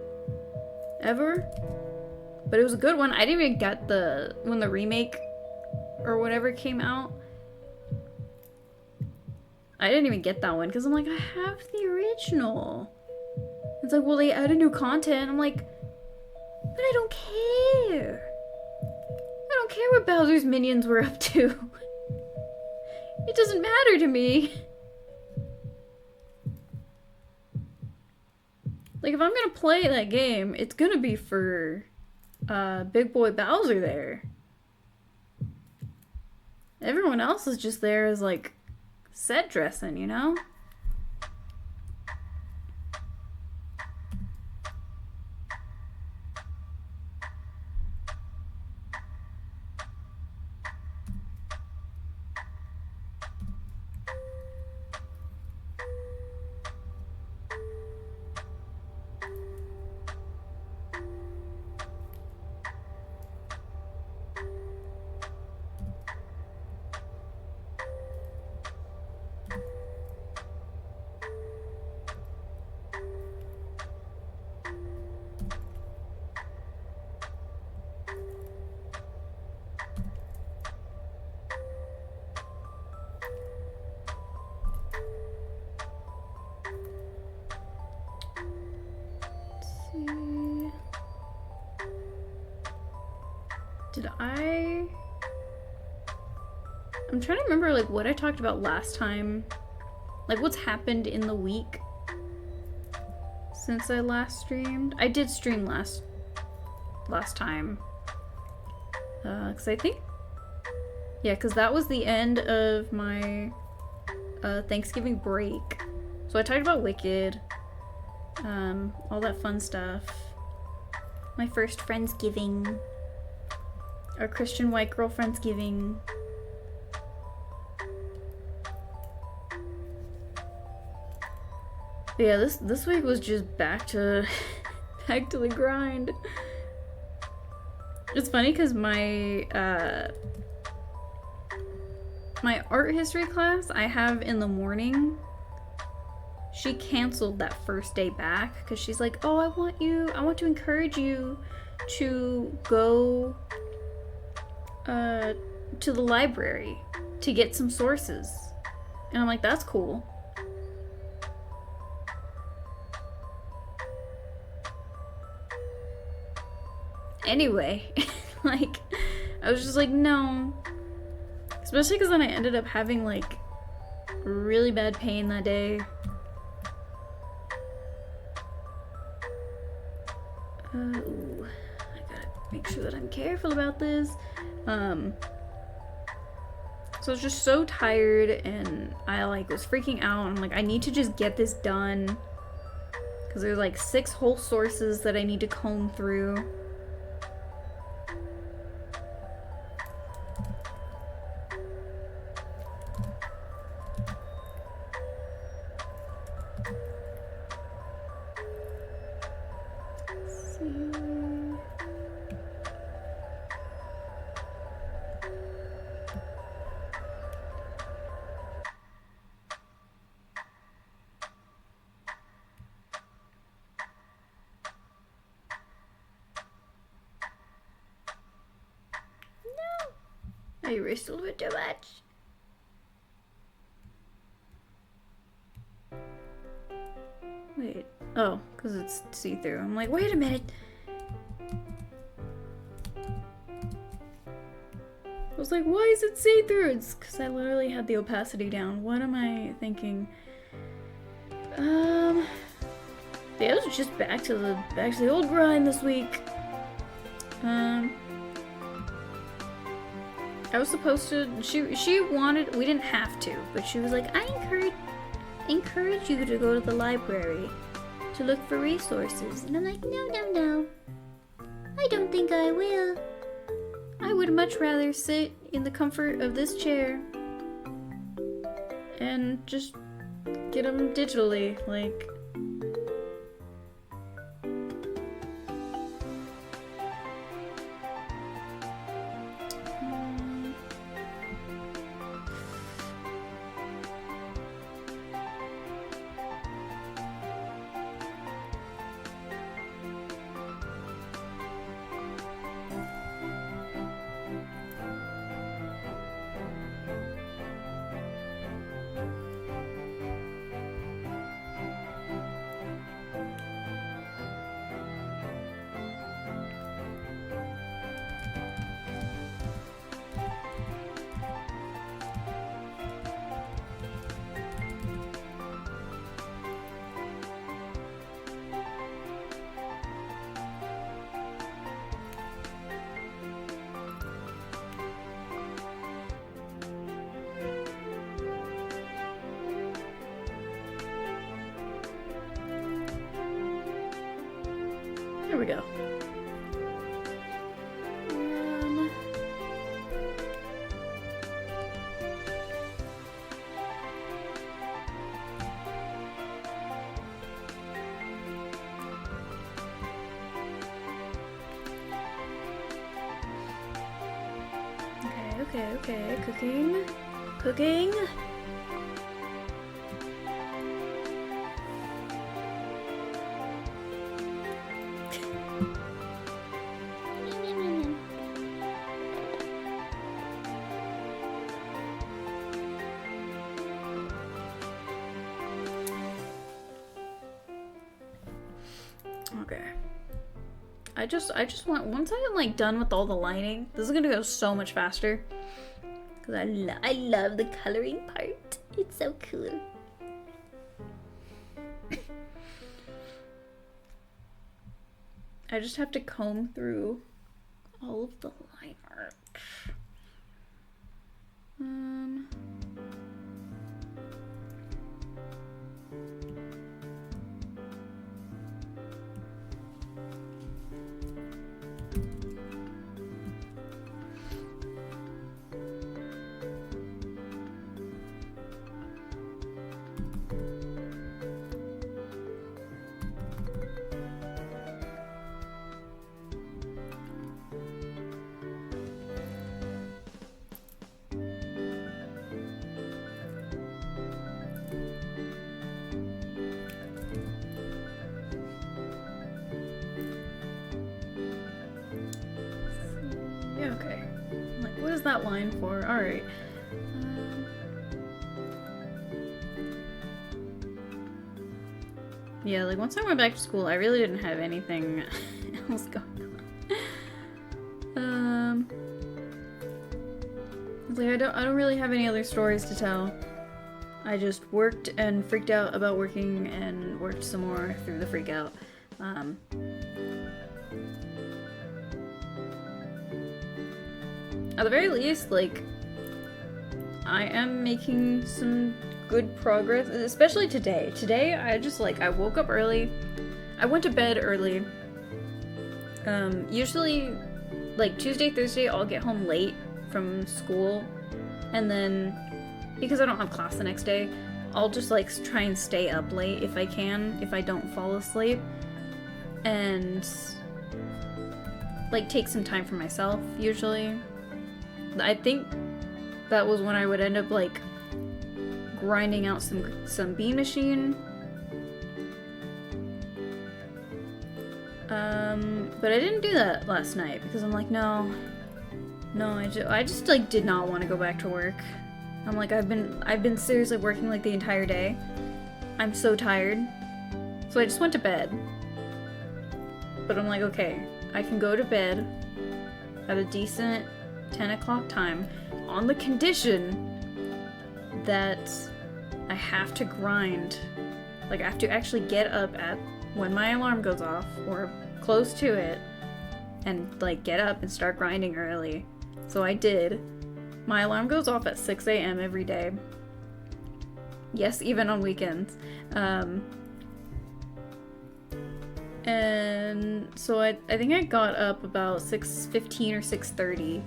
ever. But it was a good one. I didn't even get when the remake or whatever came out. I didn't even get that one because I'm like, I have the original. It's like, well, they added new content. I'm like, but I don't care. I don't care what Bowser's minions were up to. It doesn't matter to me. Like, if I'm gonna play that game, it's gonna be for Big Boy Bowser there. Everyone else is just there as, like, set dressing, you know? I'm trying to remember like what I talked about last time. Like what's happened in the week since I last streamed. I did stream last time. Cause I think, yeah, cause that was the end of my Thanksgiving break. So I talked about Wicked, all that fun stuff. My first Friendsgiving, our Christian white girl Friendsgiving. But yeah, this week was just back to the grind. It's funny because my my art history class I have in the morning, she canceled that first day back because she's like, oh, I want to encourage you to go to the library to get some sources. And I'm like, that's cool. Anyway, like, I was just like, no. Especially because then I ended up having, like, really bad pain that day. Ooh, I gotta make sure that I'm careful about this. So I was just so tired and I, like, was freaking out. I'm like, I need to just get this done. Because there's, like, 6 whole sources that I need to comb through. I erased a little bit too much. Wait. Oh, because it's see-through. I'm like, wait a minute. I was like, why is it see-through? It's because I literally had the opacity down. What am I thinking? Yeah, it was just back to the old grind this week. I was supposed to, she wanted, we didn't have to, but she was like, I encourage you to go to the library to look for resources. And I'm like, no. I don't think I will. I would much rather sit in the comfort of this chair and just get them digitally, like. There we go. Okay. Cooking. Okay. I just want, once I'm like done with all the lining, this is gonna go so much faster. Cause I love the coloring part. It's so cool. I just have to comb through all of the line art. Okay. Like, what is that line for? Alright. Yeah, like, once I went back to school, I really didn't have anything else going on. Like, I don't really have any other stories to tell. I just worked and freaked out about working and worked some more through the freak out. At the very least, like, I am making some good progress, especially today. Today, I just, like, I woke up early. I went to bed early. Usually, like, Tuesday, Thursday, I'll get home late from school. And then, because I don't have class the next day, I'll just, like, try and stay up late if I can, if I don't fall asleep. And, like, take some time for myself, usually. I think that was when I would end up, like, grinding out some bean machine. But I didn't do that last night because I'm like, no, I just like did not want to go back to work. I'm like, I've been seriously working like the entire day. I'm so tired. So I just went to bed. But I'm like, okay, I can go to bed at a decent 10 o'clock time on the condition that I have to grind. Like, I have to actually get up at when my alarm goes off or close to it and, like, get up and start grinding early. So I did. My alarm goes off at 6 a.m. every day. Yes, even on weekends. And so I think I got up about 6:15 or 6:30.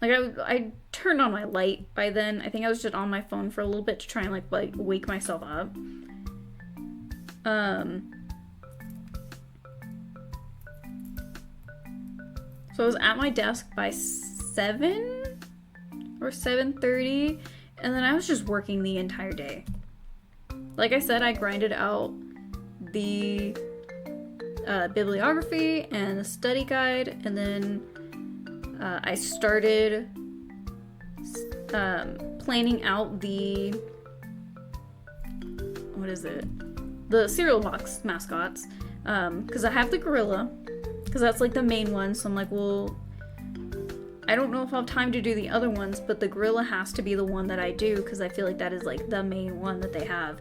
Like, I turned on my light by then. I think I was just on my phone for a little bit to try and, like wake myself up. So I was at my desk by 7 or 7:30, and then I was just working the entire day. Like I said, I grinded out the bibliography and the study guide, and then I started planning out the the cereal box mascots, because I have the gorilla, because that's like the main one. So I'm like, well, I don't know if I'll have time to do the other ones, but the gorilla has to be the one that I do, because I feel like that is like the main one that they have.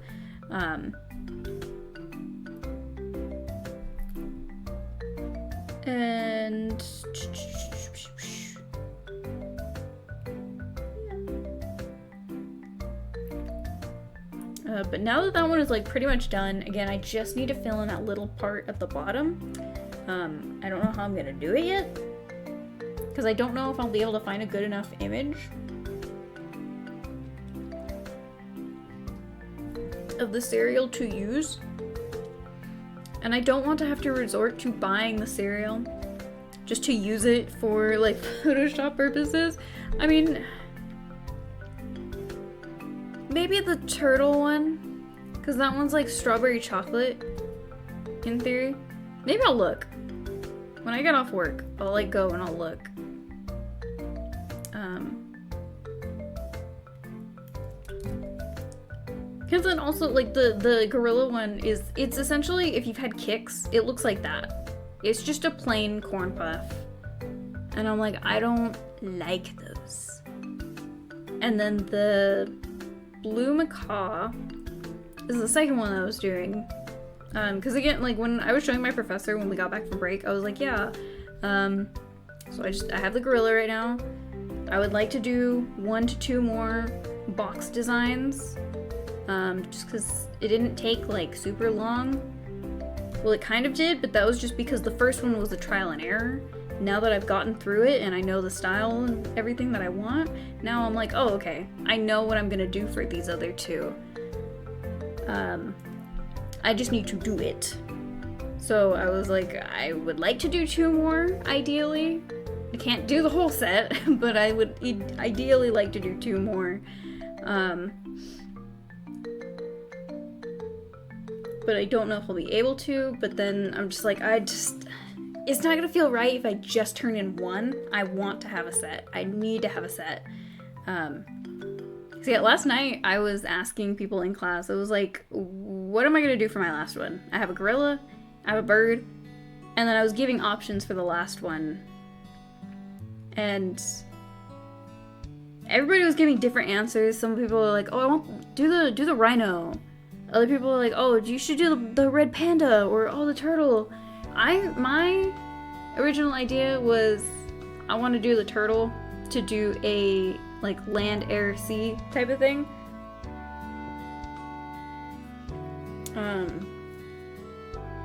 And but now that one is like pretty much done, again, I just need to fill in that little part at the bottom. I don't know how I'm gonna do it yet, because I don't know if I'll be able to find a good enough image of the cereal to use. And I don't want to have to resort to buying the cereal just to use it for, like, Photoshop purposes. I mean, maybe the turtle one, because that one's like strawberry chocolate, in theory. Maybe I'll look. When I get off work, I'll, like, go and I'll look. Because then also, like, the gorilla one it's essentially, if you've had Kix, it looks like that. It's just a plain corn puff. And I'm like, I don't like those. And then the blue macaw is the second one I was doing. Because again, like when I was showing my professor when we got back from break, I was like, yeah. So I have the gorilla right now. I would like to do 1 to 2 more box designs. Just because it didn't take like super long. Well, it kind of did, but that was just because the first one was a trial and error. Now that I've gotten through it and I know the style and everything that I want, now I'm like, oh, okay. I know what I'm gonna do for these other 2. I just need to do it. So I was like, I would like to do 2 more, ideally. I can't do the whole set, but I would ideally like to do 2 more. But I don't know if I'll be able to, but then I'm just like, it's not gonna feel right if I just turn in 1. I want to have a set. I need to have a set. So yeah, last night I was asking people in class, I was like, what am I gonna do for my last one? I have a gorilla, I have a bird, and then I was giving options for the last one. And everybody was giving different answers. Some people were like, oh, I want do the rhino. Other people were like, oh, you should do the red panda or oh, the turtle. My original idea was I want to do the turtle to do a like land, air, sea type of thing.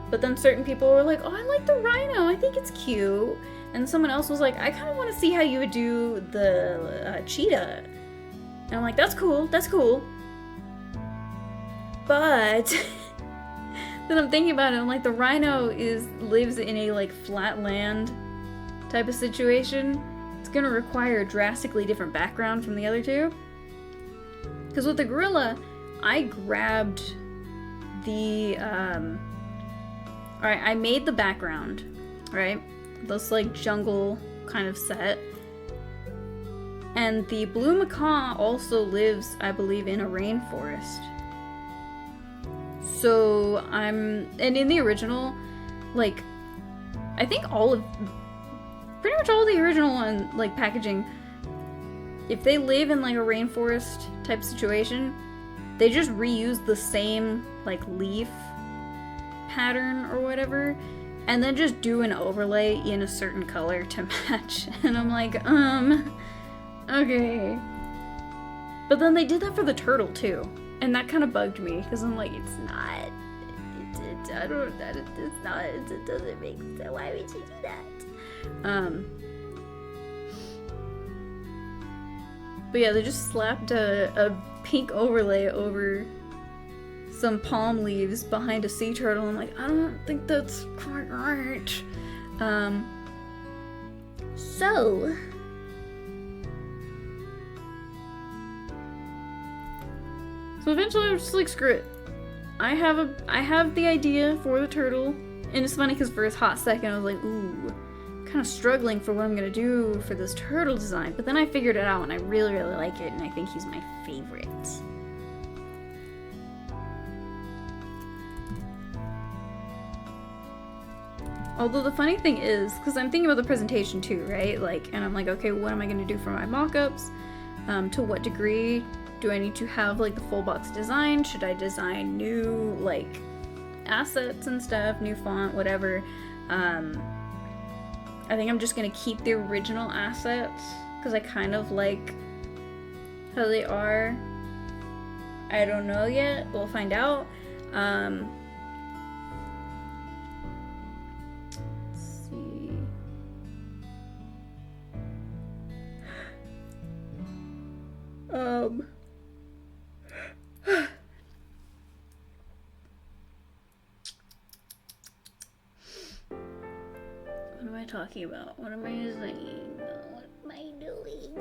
But then certain people were like, oh, I like the rhino. I think it's cute. And someone else was like, I kind of want to see how you would do the cheetah. And I'm like, that's cool. That's cool. But then I'm thinking about it. I'm like, the rhino lives in a like flat land type of situation. It's gonna require a drastically different background from the other 2. Because with the gorilla, I grabbed the alright, I made the background, right? This like jungle kind of set. And the blue macaw also lives, I believe, in a rainforest. So and in the original, like, I think pretty much all of the original one, like, packaging, if they live in, like, a rainforest type situation, they just reuse the same, like, leaf pattern or whatever, and then just do an overlay in a certain color to match. And I'm like, okay. But then they did that for the turtle, too. And that kind of bugged me, because I'm like, it's not, it doesn't make sense. Why would you do that? But yeah, they just slapped a pink overlay over some palm leaves behind a sea turtle. I'm like, I don't think that's quite right. So eventually I was just like, screw it. I have the idea for the turtle, and it's funny because for a hot second I was like, ooh, kind of struggling for what I'm gonna do for this turtle design, but then I figured it out and I really, really like it, and I think he's my favorite. Although the funny thing is, because I'm thinking about the presentation too, right? Like, and I'm like, okay, what am I gonna do for my mock-ups? To what degree do I need to have like the full box design? Should I design new like assets and stuff, new font, whatever? I think I'm just gonna keep the original assets because I kind of like how they are. I don't know yet. We'll find out. Let's see. What am I talking about? What am I saying? What am I doing?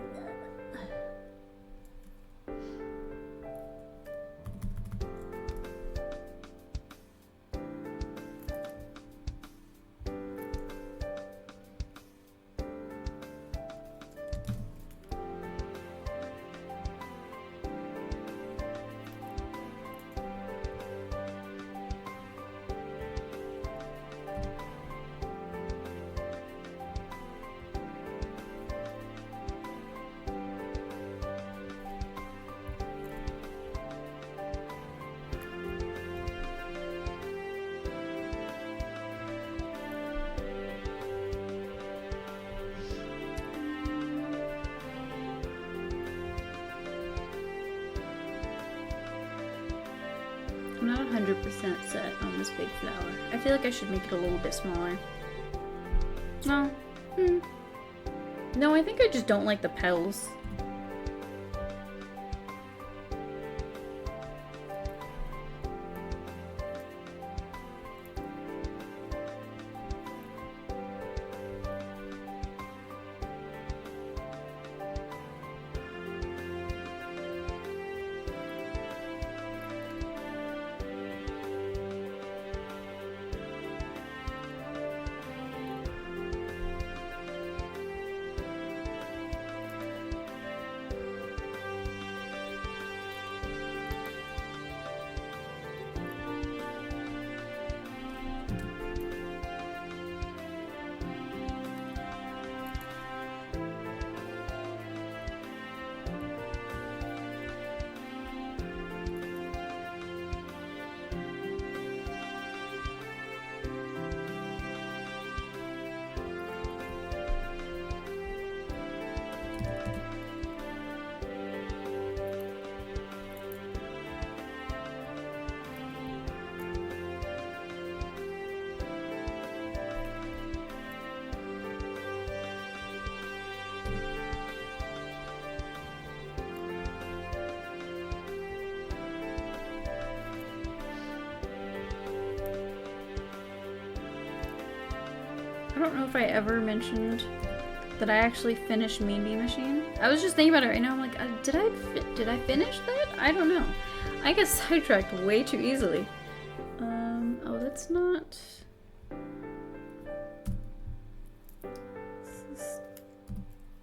I'm not 100% set on this big flower. I feel like I should make it a little bit smaller. No. No, I think I just don't like the petals. I don't know if I ever mentioned that I actually finished Mean Bee Machine. I was just thinking about it right now. I'm like, did I finish that? I don't know. I get sidetracked way too easily. Oh, that's not. This is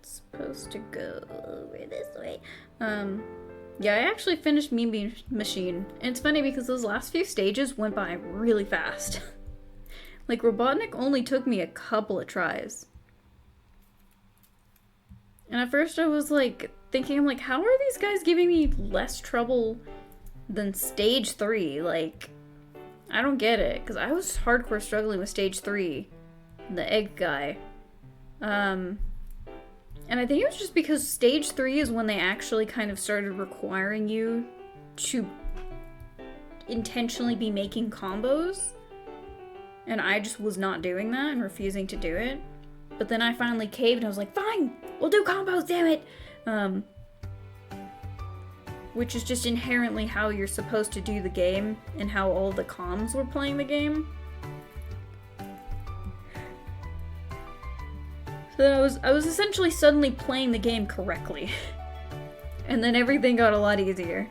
supposed to go over this way. Yeah, I actually finished Mean Bee Machine. And it's funny because those last few stages went by really fast. Like, Robotnik only took me a couple of tries. And at first I was like, thinking, I'm like, how are these guys giving me less trouble than stage 3? Like, I don't get it. Because I was hardcore struggling with stage 3. The egg guy. And I think it was just because stage 3 is when they actually kind of started requiring you to intentionally be making combos. And I just was not doing that and refusing to do it. But then I finally caved and I was like, fine, we'll do combos, damn it! Which is just inherently how you're supposed to do the game and how all the comms were playing the game. So I was essentially suddenly playing the game correctly. And then everything got a lot easier.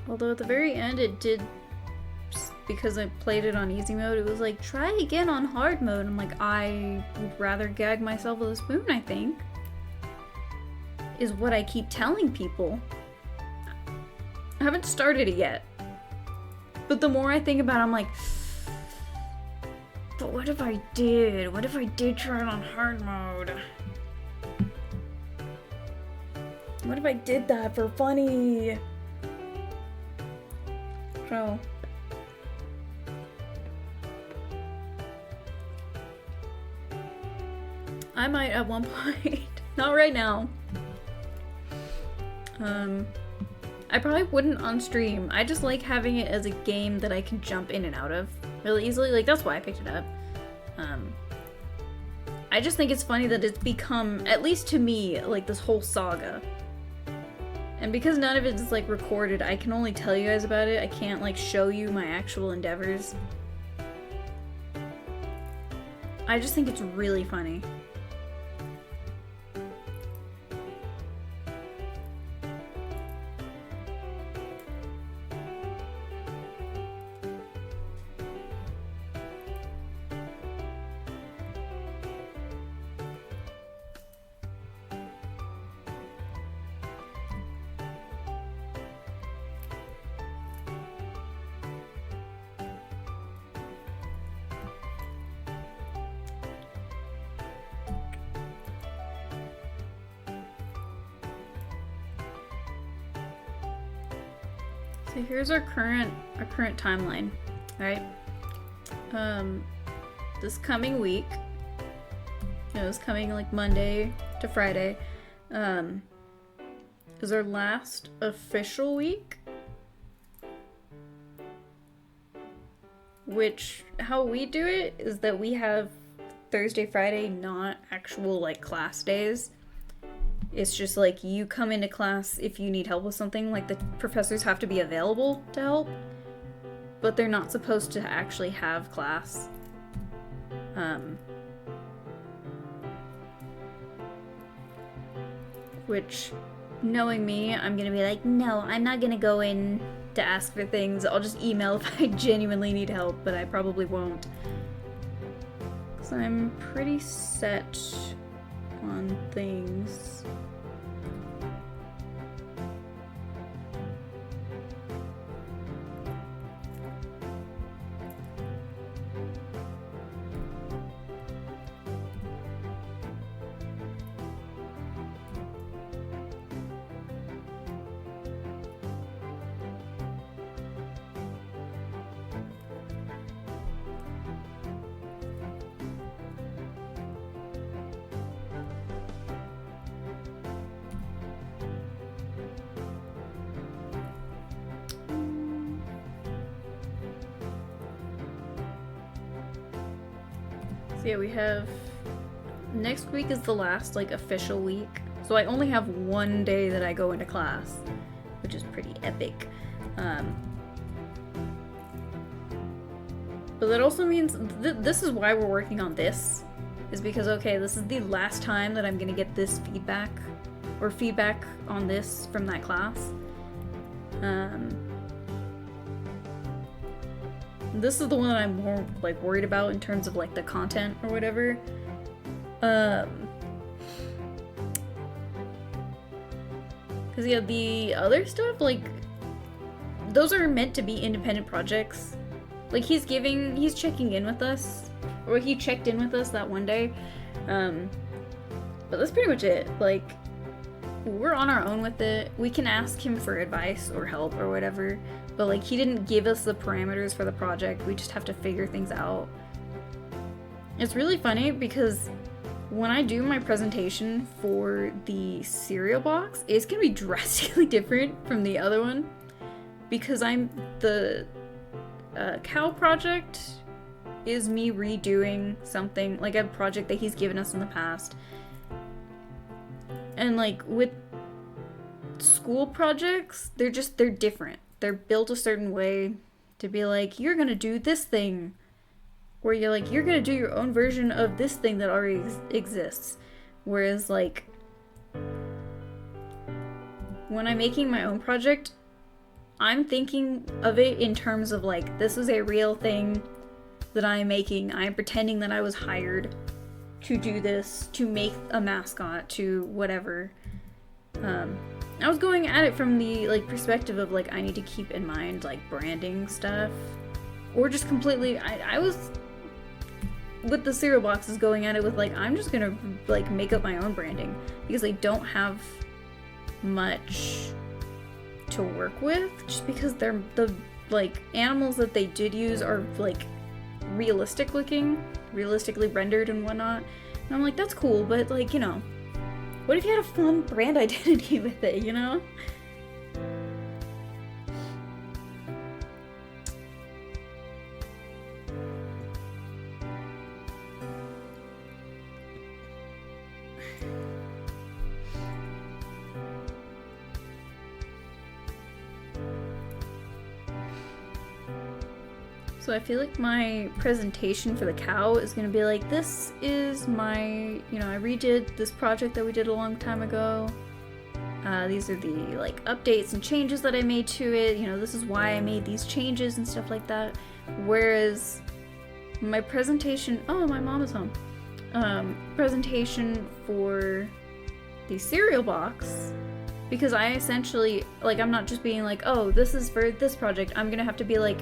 Although at the very end it did, because I played it on easy mode, it was like, try again on hard mode. I'm like, I would rather gag myself with a spoon, I think. Is what I keep telling people. I haven't started it yet. But the more I think about it, I'm like, but what if I did? What if I did try it on hard mode? What if I did that for funny? So, I might at one point, not right now. I probably wouldn't on stream. I just like having it as a game that I can jump in and out of really easily. Like, that's why I picked it up. I just think it's funny that it's become, at least to me, like this whole saga. And because none of it is, like, recorded, I can only tell you guys about it. I can't, like, show you my actual endeavors. I just think it's really funny. So here's our current timeline. All right. This coming week, it's coming like Monday to Friday, is our last official week. Which, how we do it is that we have Thursday, Friday, not actual like class days. It's just like you come into class if you need help with something. Like the professors have to be available to help, but they're not supposed to actually have class. Which, knowing me, I'm gonna be like, no, I'm not gonna go in to ask for things. I'll just email if I genuinely need help, but I probably won't. Because I'm pretty set on things. So yeah, we have, next week is the last like official week. So I only have one day that I go into class, which is pretty epic. But that also means, this is why we're working on this, is because, okay, this is the last time that I'm gonna get this feedback, or feedback on this from that class. This is the one that I'm more like worried about in terms of like the content or whatever. Cause yeah, the other stuff, like, those are meant to be independent projects. Like he's checking in with us, or he checked in with us that one day. But that's pretty much it. Like, we're on our own with it. We can ask him for advice or help or whatever. But like, he didn't give us the parameters for the project. We just have to figure things out. It's really funny because when I do my presentation for the cereal box, it's gonna be drastically different from the other one. Because the cow project is me redoing something, like a project that he's given us in the past. And like with school projects, they're different. They're built a certain way to be like, you're gonna do this thing. Or you're like, you're gonna do your own version of this thing that already exists. Whereas like, when I'm making my own project, I'm thinking of it in terms of like, this is a real thing that I'm making. I'm pretending that I was hired to do this, to make a mascot, to whatever. I was going at it from the like perspective of like, I need to keep in mind like branding stuff, or just completely, I was with the cereal boxes going at it with like, I'm just gonna like make up my own branding because I don't have much to work with, just because they're the like animals that they did use are like realistic looking, realistically rendered and whatnot. And I'm like, that's cool, but like, you know, what if you had a fun brand identity with it, you know? So I feel like my presentation for the cow is going to be like, this is my, you know, I redid this project that we did a long time ago. These are the like updates and changes that I made to it. You know, this is why I made these changes and stuff like that. Whereas my presentation, oh, my mom is home. Presentation for the cereal box, because I essentially, like, I'm not just being like, oh, this is for this project. I'm going to have to be like,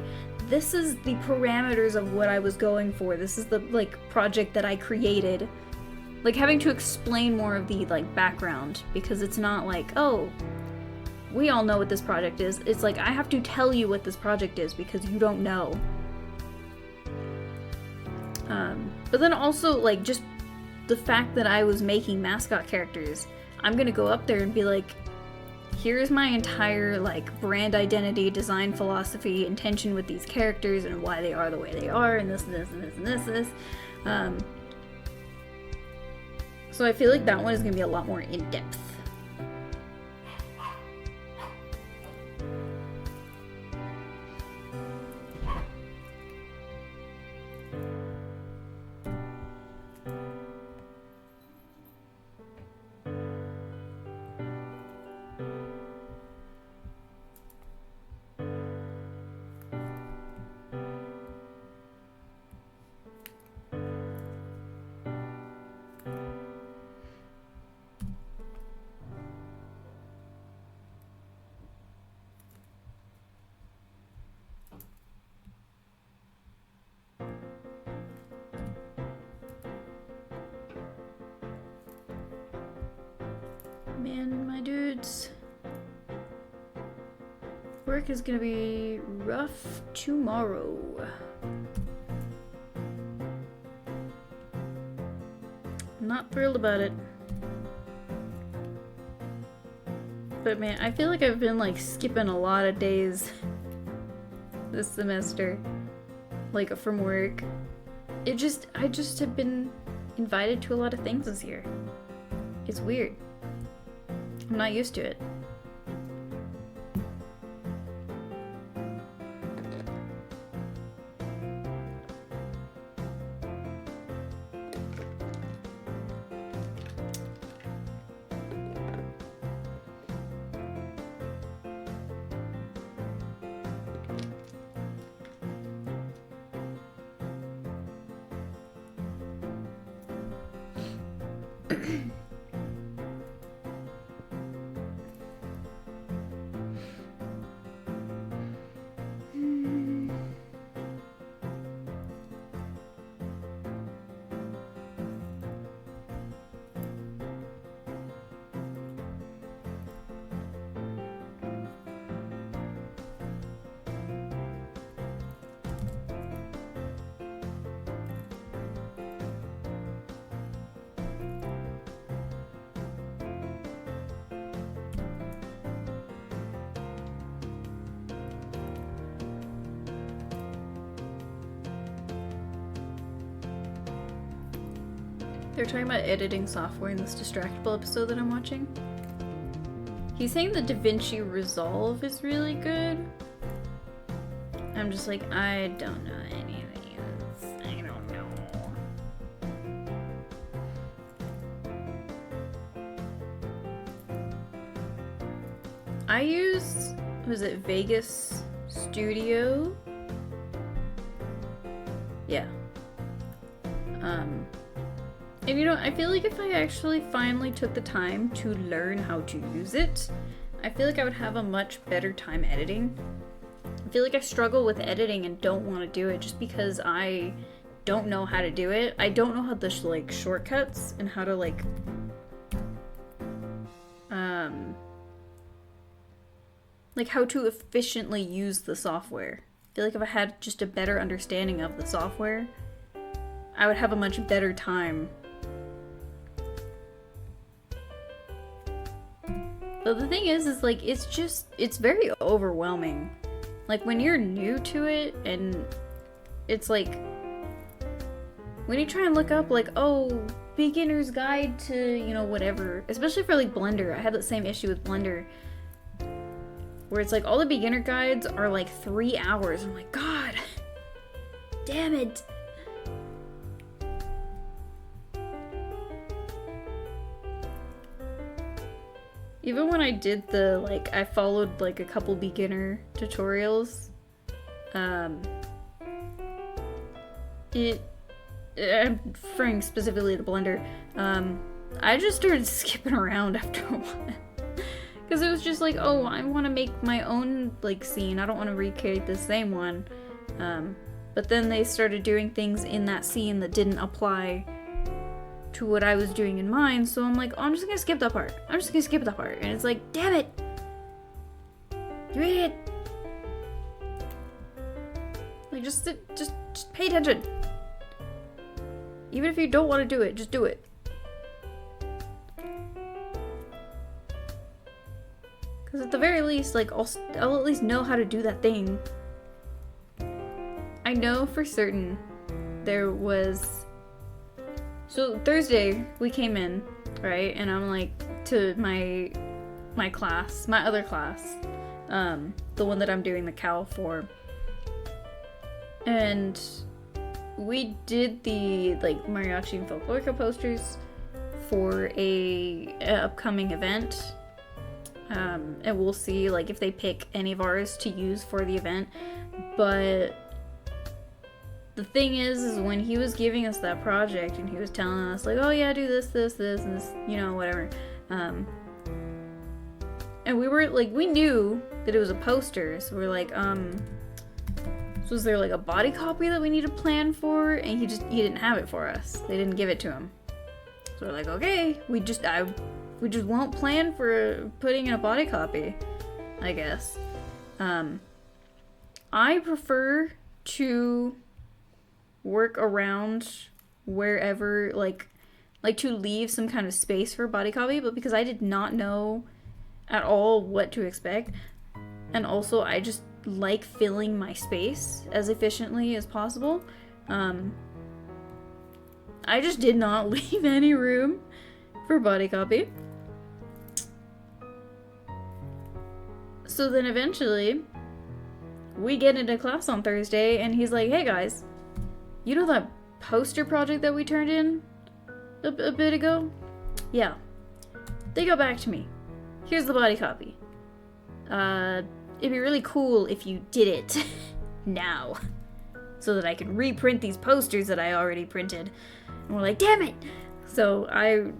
this is the parameters of what I was going for. This is the, like, project that I created. Like, having to explain more of the, like, background, because it's not like, oh, we all know what this project is. It's like, I have to tell you what this project is because you don't know. But then also, like, just the fact that I was making mascot characters, I'm gonna go up there and be like, here's my entire, like, brand identity, design philosophy, intention with these characters, and why they are the way they are, and this, and this, and this, and this, and this. So I feel like that one is gonna be a lot more in-depth. Man, my dudes. Work is gonna be rough tomorrow. Not thrilled about it. But man, I feel like I've been like skipping a lot of days this semester. Like from work. I just have been invited to a lot of things this year. It's weird. I'm not used to it. They're talking about editing software in this Distractable episode that I'm watching. He's saying the DaVinci Resolve is really good. I'm just like, I don't know any of these. I don't know. I use, was it Vegas Studio? Yeah. And you know, I feel like if I actually finally took the time to learn how to use it, I feel like I would have a much better time editing. I feel like I struggle with editing and don't want to do it just because I don't know how to do it. I don't know how the like shortcuts and how to like how to efficiently use the software. I feel like if I had just a better understanding of the software, I would have a much better time. But the thing is like, it's very overwhelming. Like, when you're new to it, and it's like, when you try and look up, like, oh, beginner's guide to, you know, whatever, especially for, like, Blender. I have the same issue with Blender, where it's like, all the beginner guides are, like, 3 hours. I'm like, God, damn it. Even when I did the, like, I followed, like, a couple beginner tutorials, I'm referring specifically to Blender, I just started skipping around after a while. Because it was just like, oh, I want to make my own, like, scene. I don't want to recreate the same one. But then they started doing things in that scene that didn't apply to what I was doing in mine, so I'm like, oh, I'm just gonna skip that part. I'm just gonna skip that part. And it's like, damn it! You idiot! Like, just pay attention. Even if you don't want to do it, just do it. Because at the very least, like, I'll at least know how to do that thing. I know for certain there was... So Thursday, we came in, right? And I'm like, to my class, my other class, the one that I'm doing the cowl for. And we did the, like, mariachi and folklorica posters for a upcoming event. And we'll see, like, if they pick any of ours to use for the event. But the thing is when he was giving us that project and he was telling us, like, oh yeah, do this, and this, you know, whatever. And we were, like, we knew that it was a poster, so we're like, so was there, like, a body copy that we need to plan for? And he didn't have it for us. They didn't give it to him. So we're like, okay, we just won't plan for putting in a body copy, I guess. I prefer to work around wherever, like to leave some kind of space for a body copy, but because I did not know at all what to expect, and also I just like filling my space as efficiently as possible, I just did not leave any room for body copy. So then eventually we get into class on Thursday and he's like, hey guys, you know that poster project that we turned in a bit ago? Yeah. They got back to me. Here's the body copy. It'd be really cool if you did it now, so that I could reprint these posters that I already printed. And we're like, damn it! So I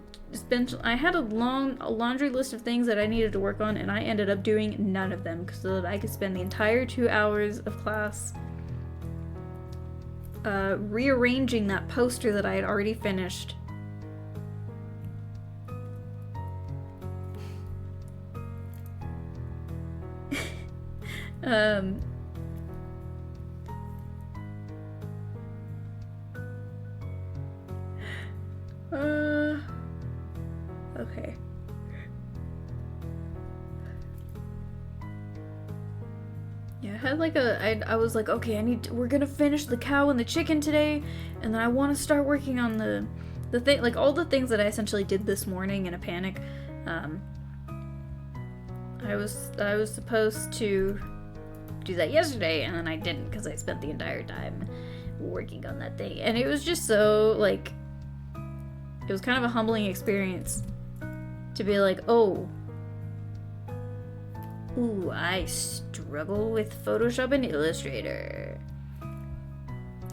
had a laundry list of things that I needed to work on, and I ended up doing none of them so that I could spend the entire 2 hours of class rearranging that poster that I had already finished. Okay. Yeah, I had like I was like, okay, we're gonna finish the cow and the chicken today, and then I want to start working on the thing, like all the things that I essentially did this morning in a panic. I was supposed to do that yesterday, and then I didn't because I spent the entire time working on that thing, and it was just so, like, it was kind of a humbling experience to be like, oh, ooh, I struggle with Photoshop and Illustrator.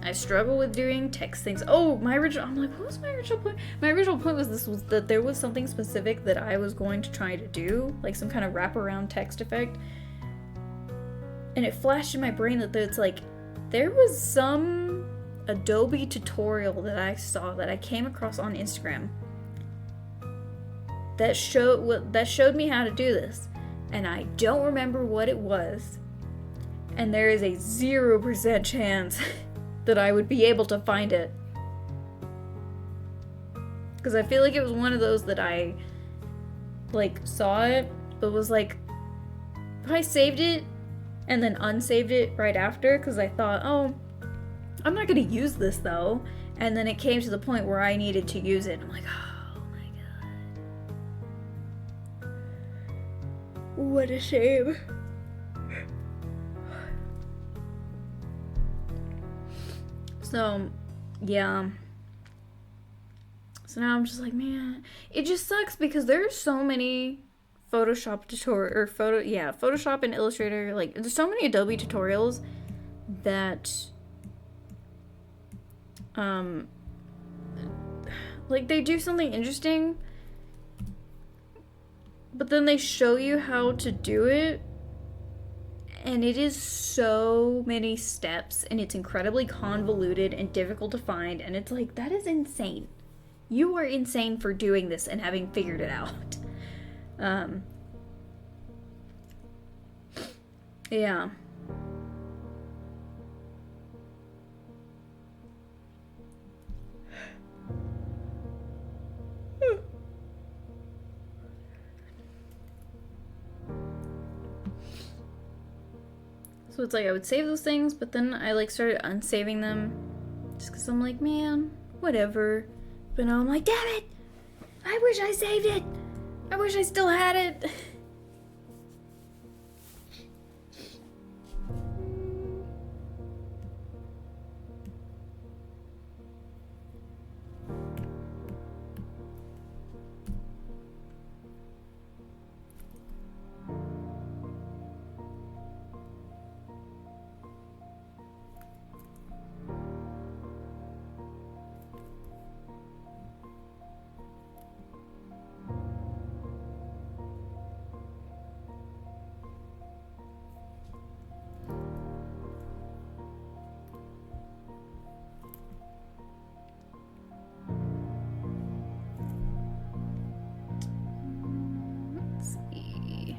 I struggle with doing text things. Oh, I'm like, what was my original point? My original point was that there was something specific that I was going to try to do, like some kind of wraparound text effect. And it flashed in my brain that it's like, there was some Adobe tutorial that I saw, that I came across on Instagram, that showed me how to do this. And I don't remember what it was. And there is a 0% chance that I would be able to find it. Because I feel like it was one of those that I, like, saw it, but was like, I saved it and then unsaved it right after, because I thought, oh, I'm not going to use this though. And then it came to the point where I needed to use it. I'm like, oh my god. What a shame. So, yeah. So now I'm just like, man, it just sucks because there's so many Photoshop Photoshop and Illustrator, like, there's so many Adobe tutorials that, like, they do something interesting, but then they show you how to do it, and it is so many steps, and it's incredibly convoluted and difficult to find, and it's like, that is insane. You are insane for doing this and having figured it out. Yeah. So it's like I would save those things, but then I like started unsaving them just because I'm like, man, whatever. But now I'm like, damn it! I wish I saved it! I wish I still had it! Let's see.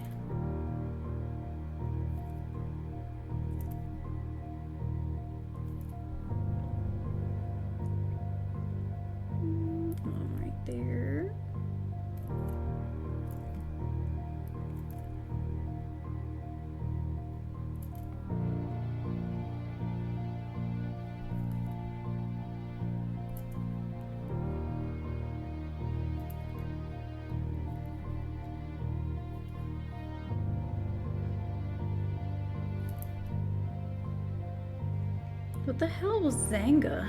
Right there. What the hell was Zanga?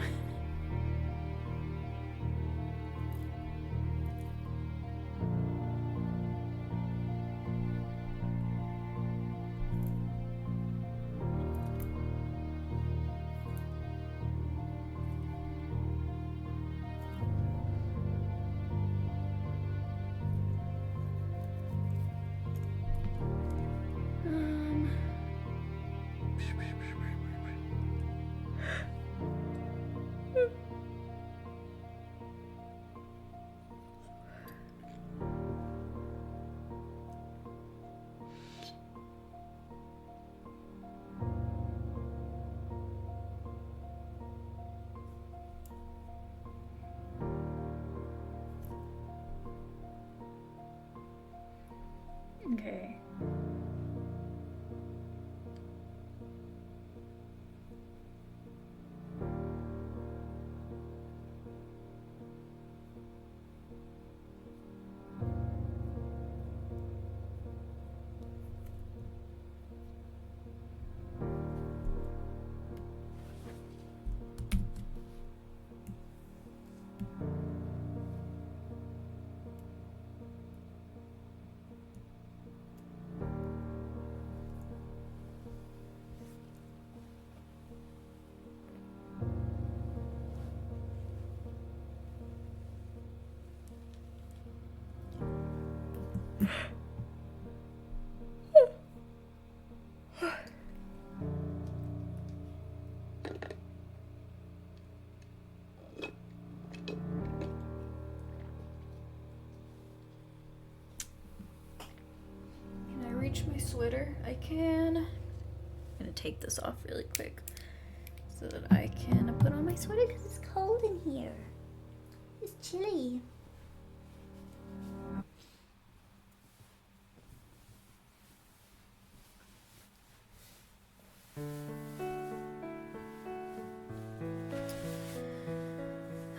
Okay. Can I reach my sweater? I can. I'm gonna take this off really quick so that I can put on my sweater because it's cold in here. It's chilly.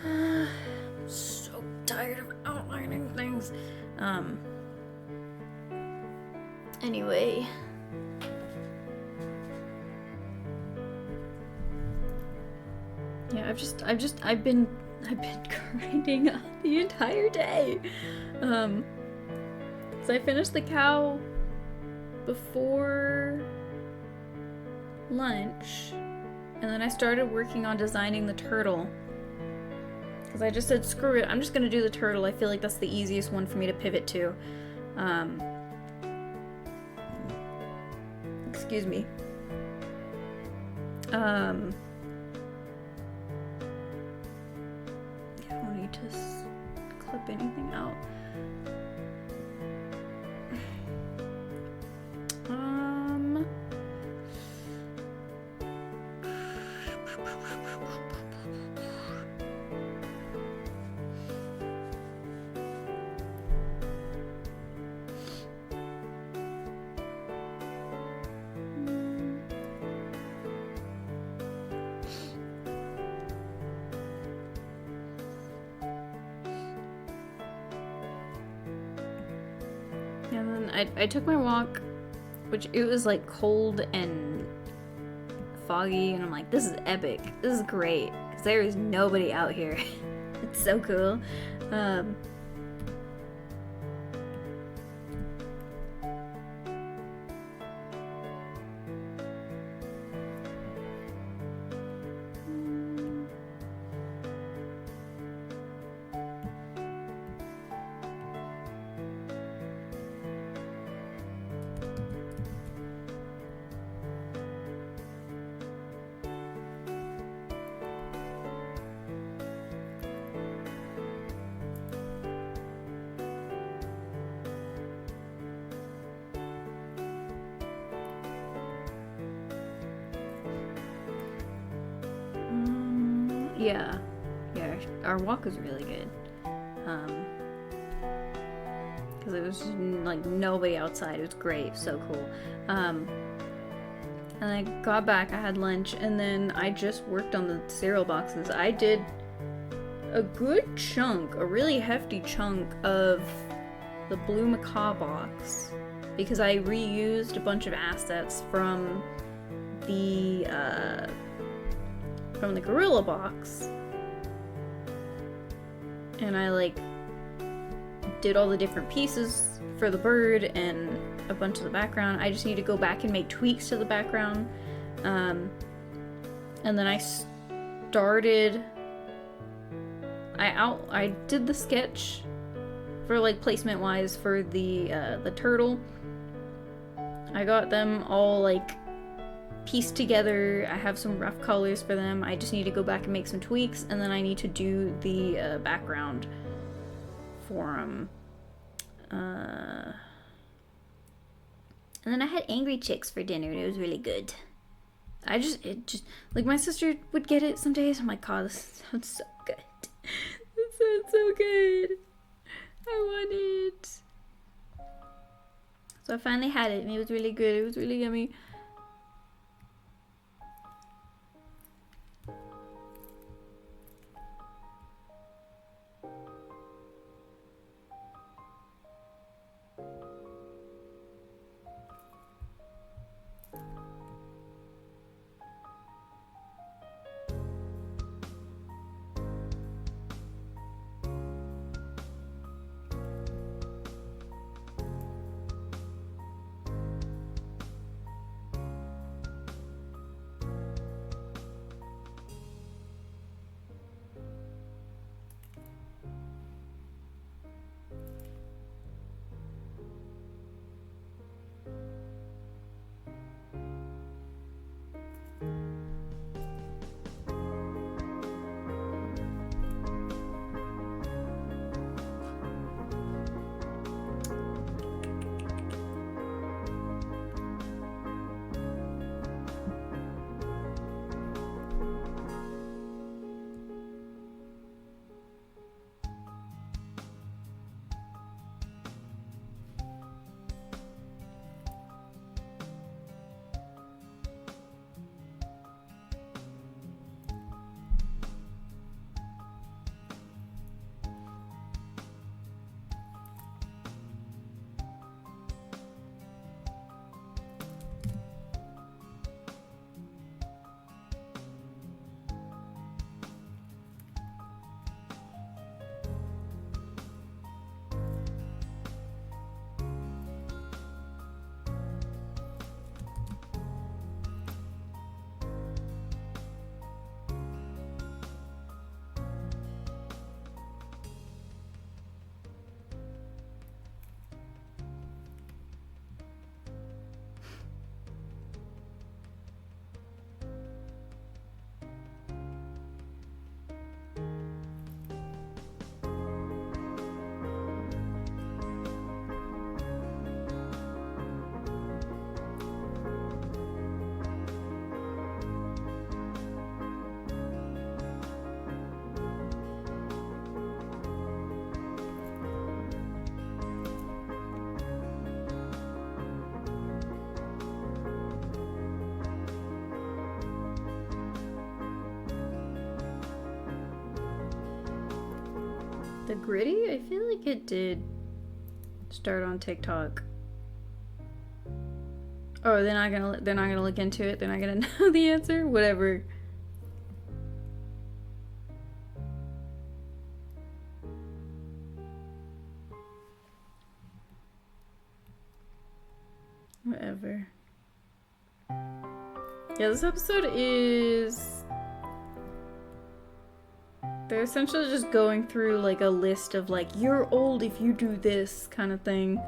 I'm so tired of outlining things. Anyway. Yeah, I've been grinding the entire day. So I finished the cow before lunch, and then I started working on designing the turtle. Because I just said, screw it, I'm just gonna do the turtle. I feel like that's the easiest one for me to pivot to. Excuse me. Yeah, I don't need to clip anything out. And then I took my walk, which it was like cold and foggy, and I'm like, this is epic. This is great, because there is nobody out here. It's so cool. Yeah, our walk was really good, because it was just, like, nobody outside. It was great, so cool. And I got back, I had lunch, and then I just worked on the cereal boxes. I did a good chunk, a really hefty chunk of the Blue Macaw box, because I reused a bunch of assets from the gorilla box, and I like did all the different pieces for the bird and a bunch of the background. I just need to go back and make tweaks to the background, and then I started. I did the sketch for like placement wise for the turtle. I got them all like pieced together. I have some rough colors for them. I just need to go back and make some tweaks, and then I need to do the background for them. And then I had angry chicks for dinner, and it was really good. It just like, my sister would get it some days. I'm like, God, this sounds so good. This sounds so good. I want it. So I finally had it, and it was really good. It was really yummy. The gritty? I feel like it did start on TikTok. Oh, they're not gonna look into it. They're not gonna know the answer. Whatever. Whatever. Yeah, this episode is... They're essentially just going through like a list of like, you're old if you do this kind of thing.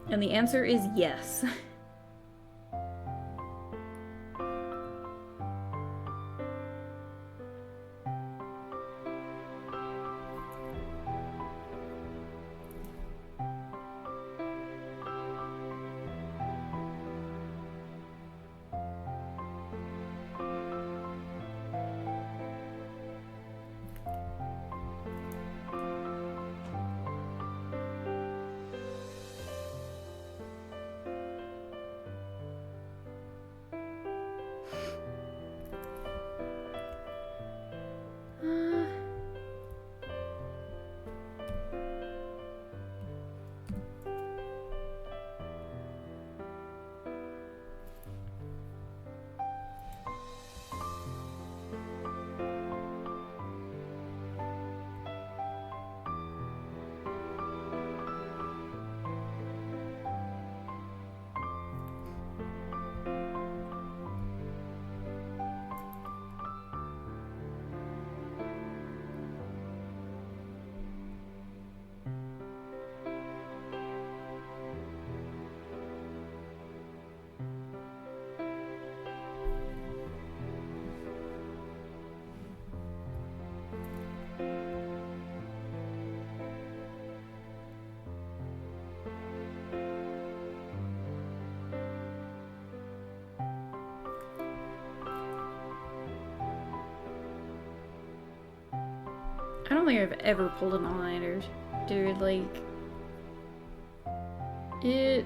And the answer is yes. I don't think I've ever pulled an all-nighter, dude. Like, I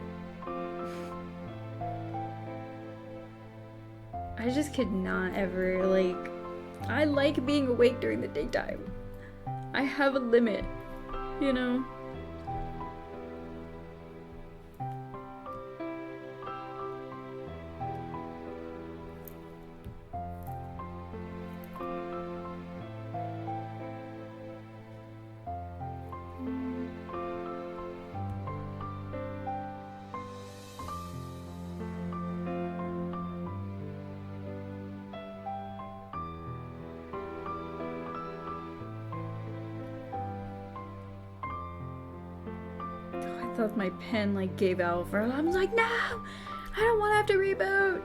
just could not ever, like, I like being awake during the daytime. I have a limit, you know? I thought my pen like gave out for I was like, no, I don't want to have to reboot.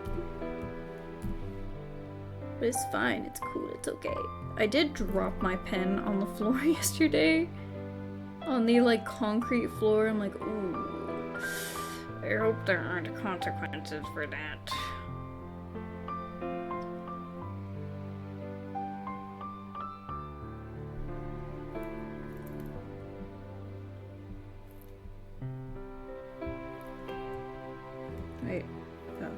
But it's fine, it's cool, it's okay. I did drop my pen on the floor yesterday, on the like concrete floor. I'm like, ooh, I hope there aren't consequences for that. Wait. Oh.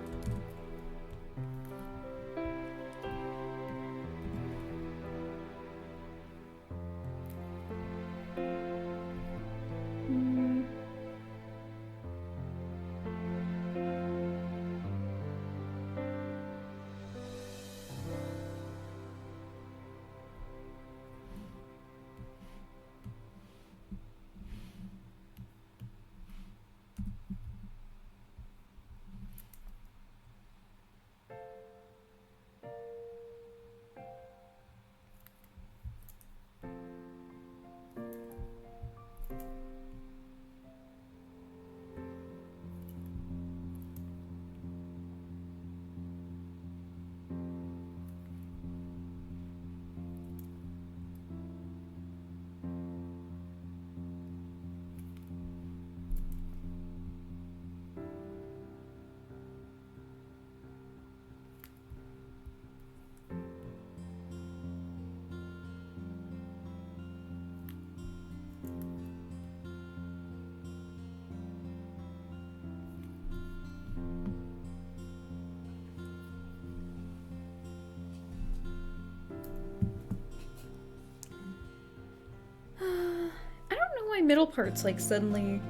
middle parts like suddenly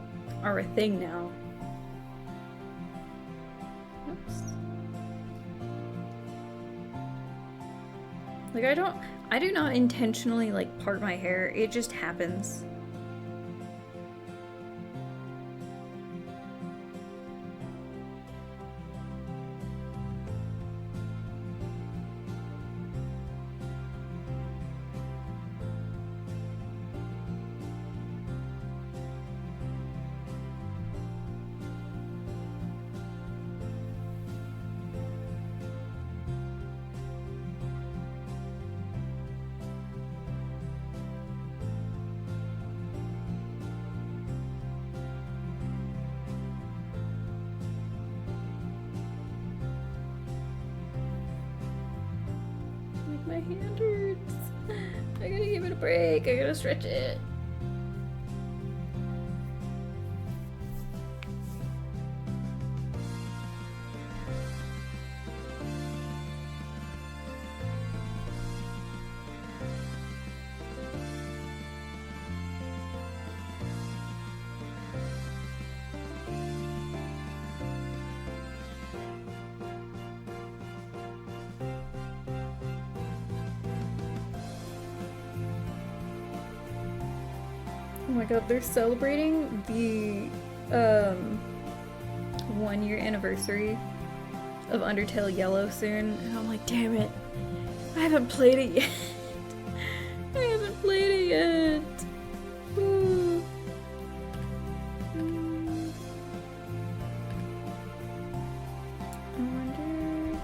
are a thing now? Oops. Like I do not intentionally like part my hair. It just happens. My hand hurts. I gotta give it a break. I gotta stretch it. Oh my god, they're celebrating the 1-year anniversary of Undertale Yellow soon, and I'm like, damn it, I haven't played it yet. I haven't played it yet. Ooh. I wonder.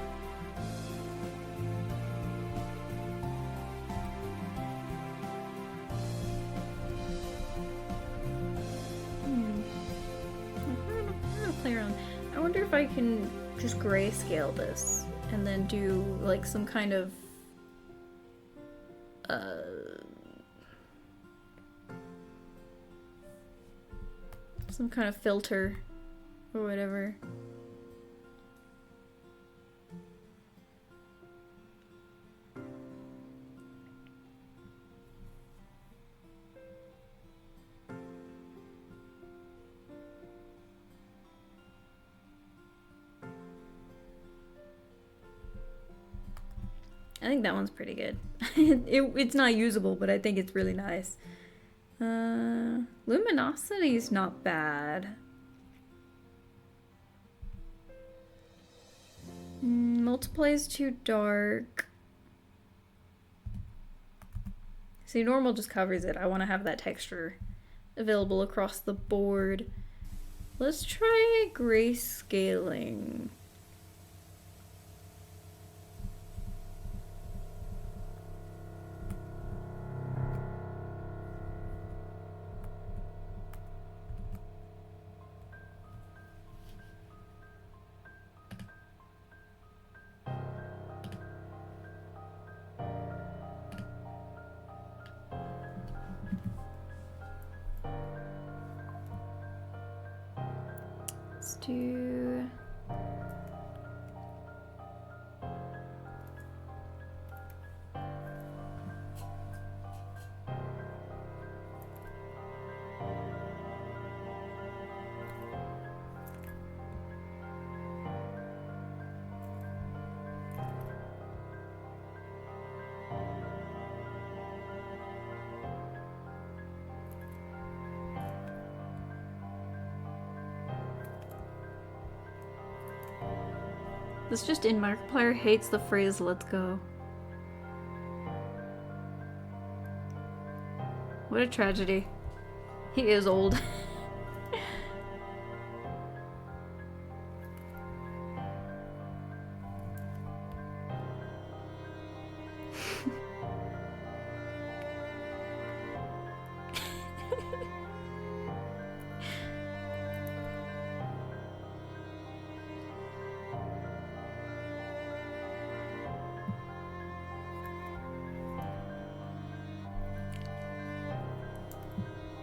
I'm gonna play around. I wonder if I can just grayscale this and then do like some kind of filter or whatever. I think that one's pretty good. It's not usable, but I think it's really nice. Luminosity's not bad. Multiply's too dark. See, normal just covers it. I want to have that texture available across the board. Let's try grayscaling. Let's do... This just in, Markiplier hates the phrase "let's go." What a tragedy. He is old.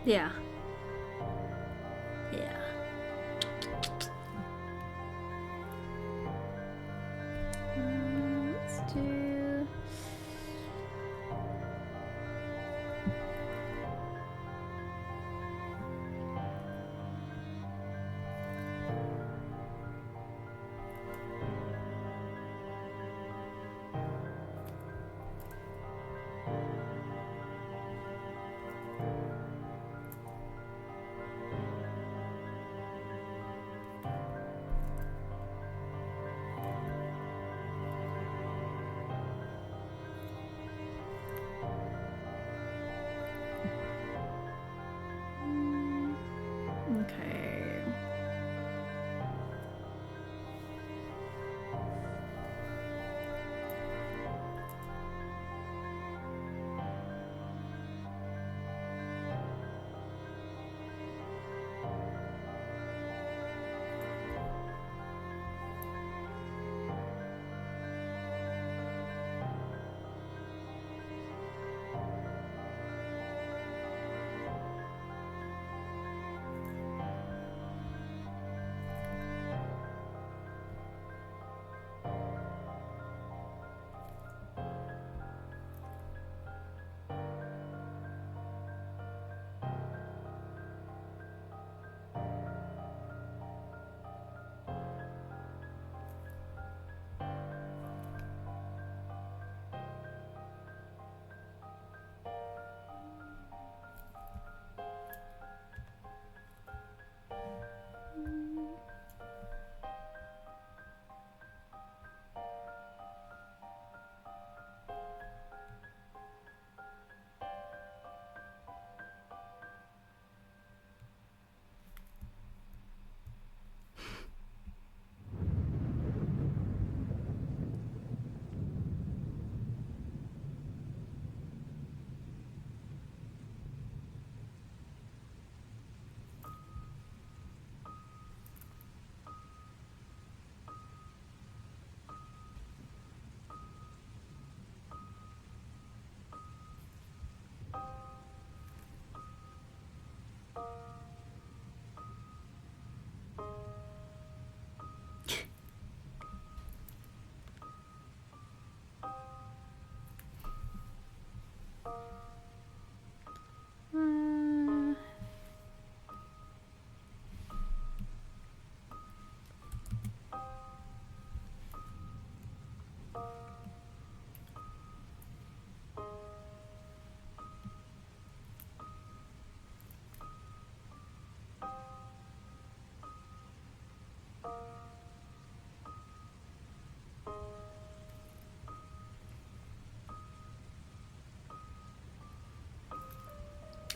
Yeah. Yeah. Let's do... Okay.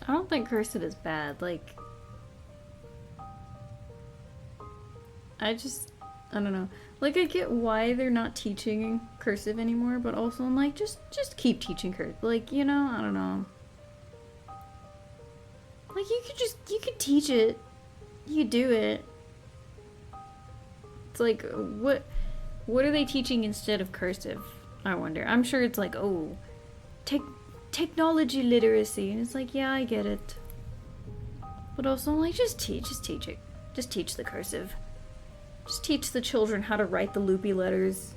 I don't think cursive is bad. Like, I don't know. Like, I get why they're not teaching cursive anymore, but also I'm like, just keep teaching cursive. Like, you know, I don't know. Like, you could teach it. You could do it. It's like, what are they teaching instead of cursive? I wonder. I'm sure it's like, oh, technology literacy. And it's like, yeah, I get it. But also, I'm like, just teach it. Just teach the cursive. Just teach the children how to write the loopy letters.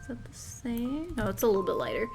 Is that the same? No, it's a little bit lighter.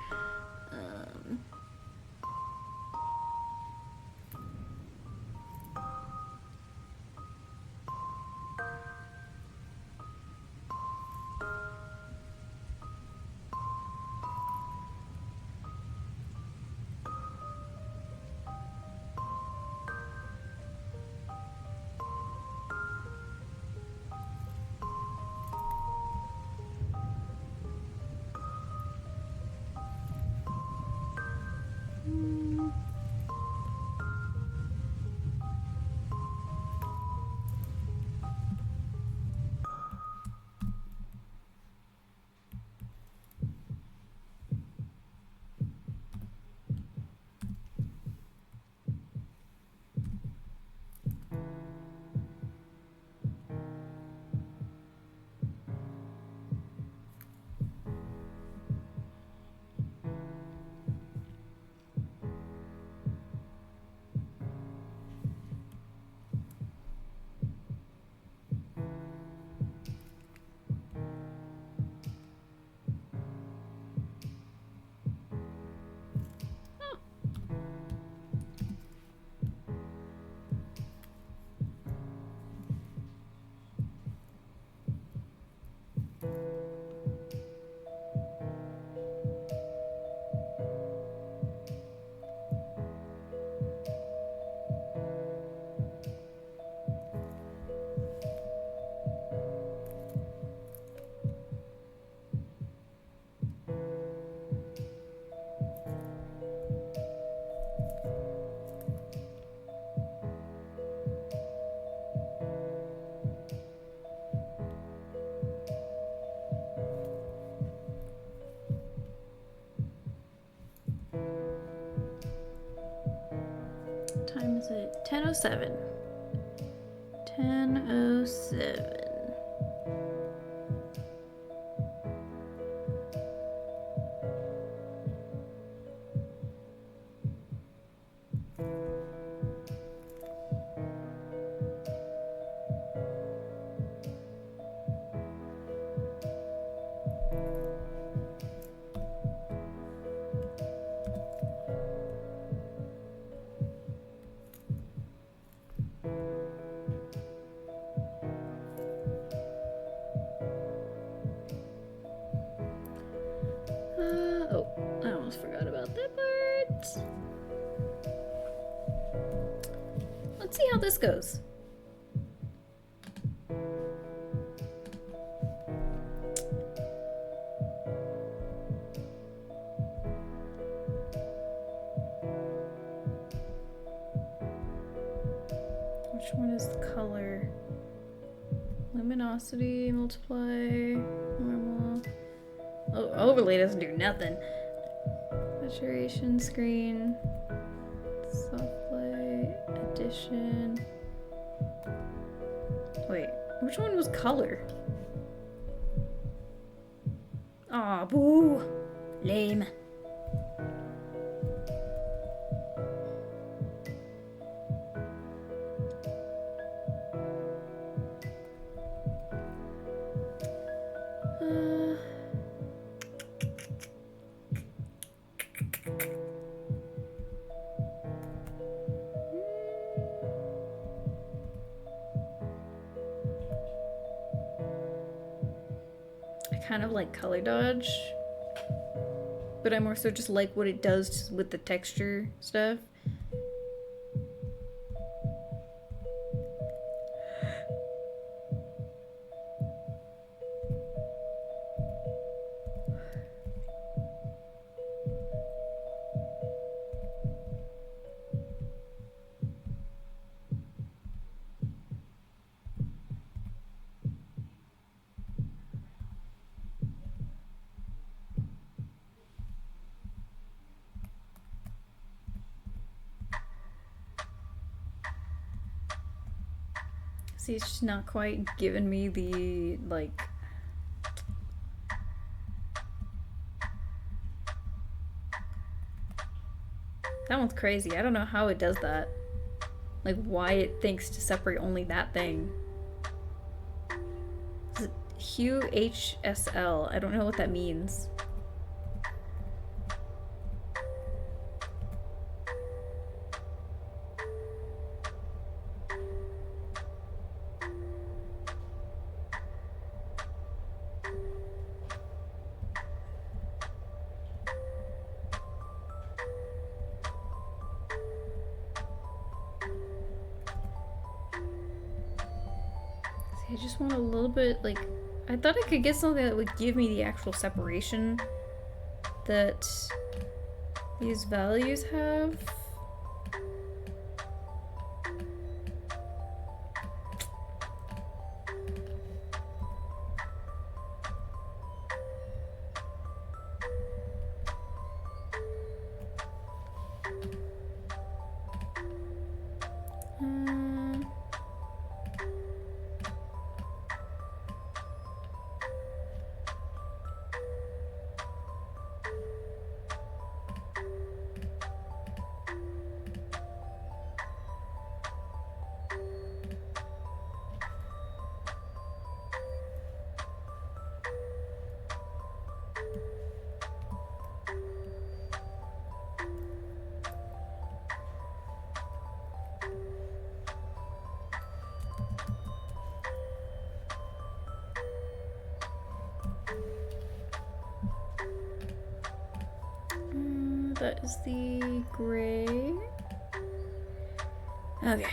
What time is it? 10:07. 10:07. Oh, I almost forgot about that part. Let's see how this goes. Which one is the color? Luminosity, multiply, normal. Oh, overlay doesn't do nothing. Saturation, screen, soft light, addition. Wait, which one was color? Aw, boo! Lame. Kind of like color dodge, but I more so just like what it does with the texture stuff. See, it's just not quite giving me the, like... That one's crazy. I don't know how it does that. Like, why it thinks to separate only that thing. Is it Hue HSL? I don't know what that means. I just want a little bit, like, I thought I could get something that would give me the actual separation that these values have. That is the gray. Okay.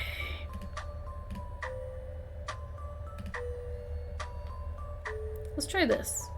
Let's try this.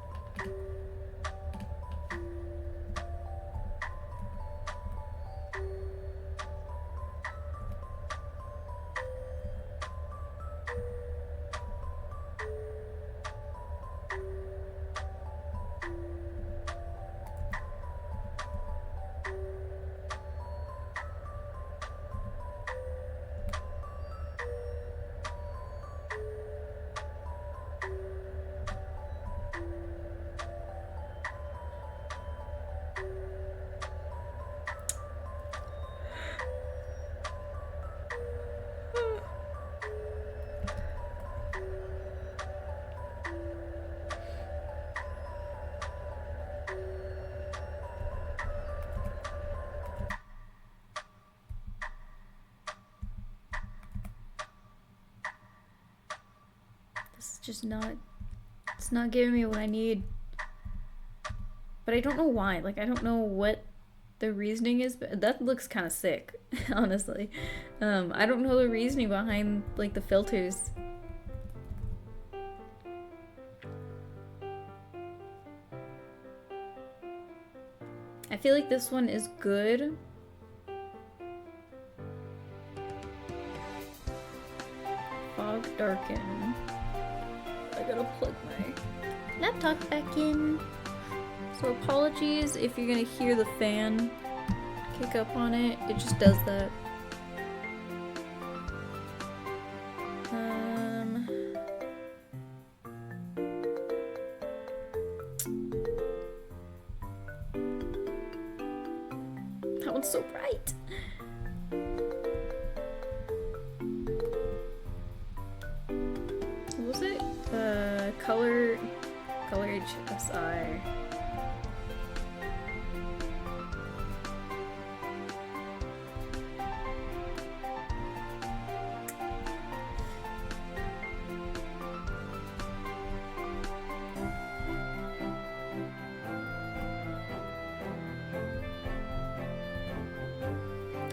just not, it's not giving me what I need. But I don't know why. Like, I don't know what the reasoning is, but that looks kind of sick, honestly. I don't know the reasoning behind, like, the filters. I feel like this one is good. Fog darken. I gotta plug my laptop back in. So apologies if you're gonna hear the fan kick up on it. It just does that. That one's so bright. What was it? Color HSI.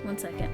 One second.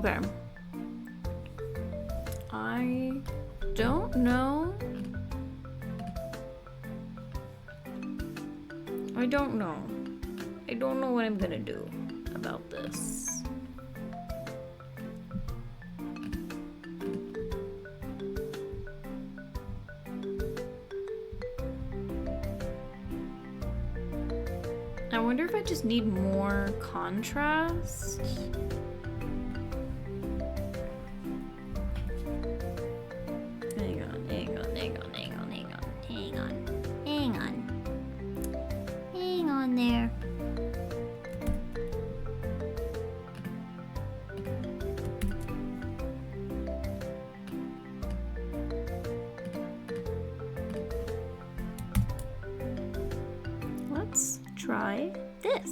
Okay. I don't know. I don't know. I don't know what I'm gonna do about this. I wonder if I just need more contrast. Hang on, hang on, hang on, hang on, hang on, hang on, hang on. Hang on there. Let's try this.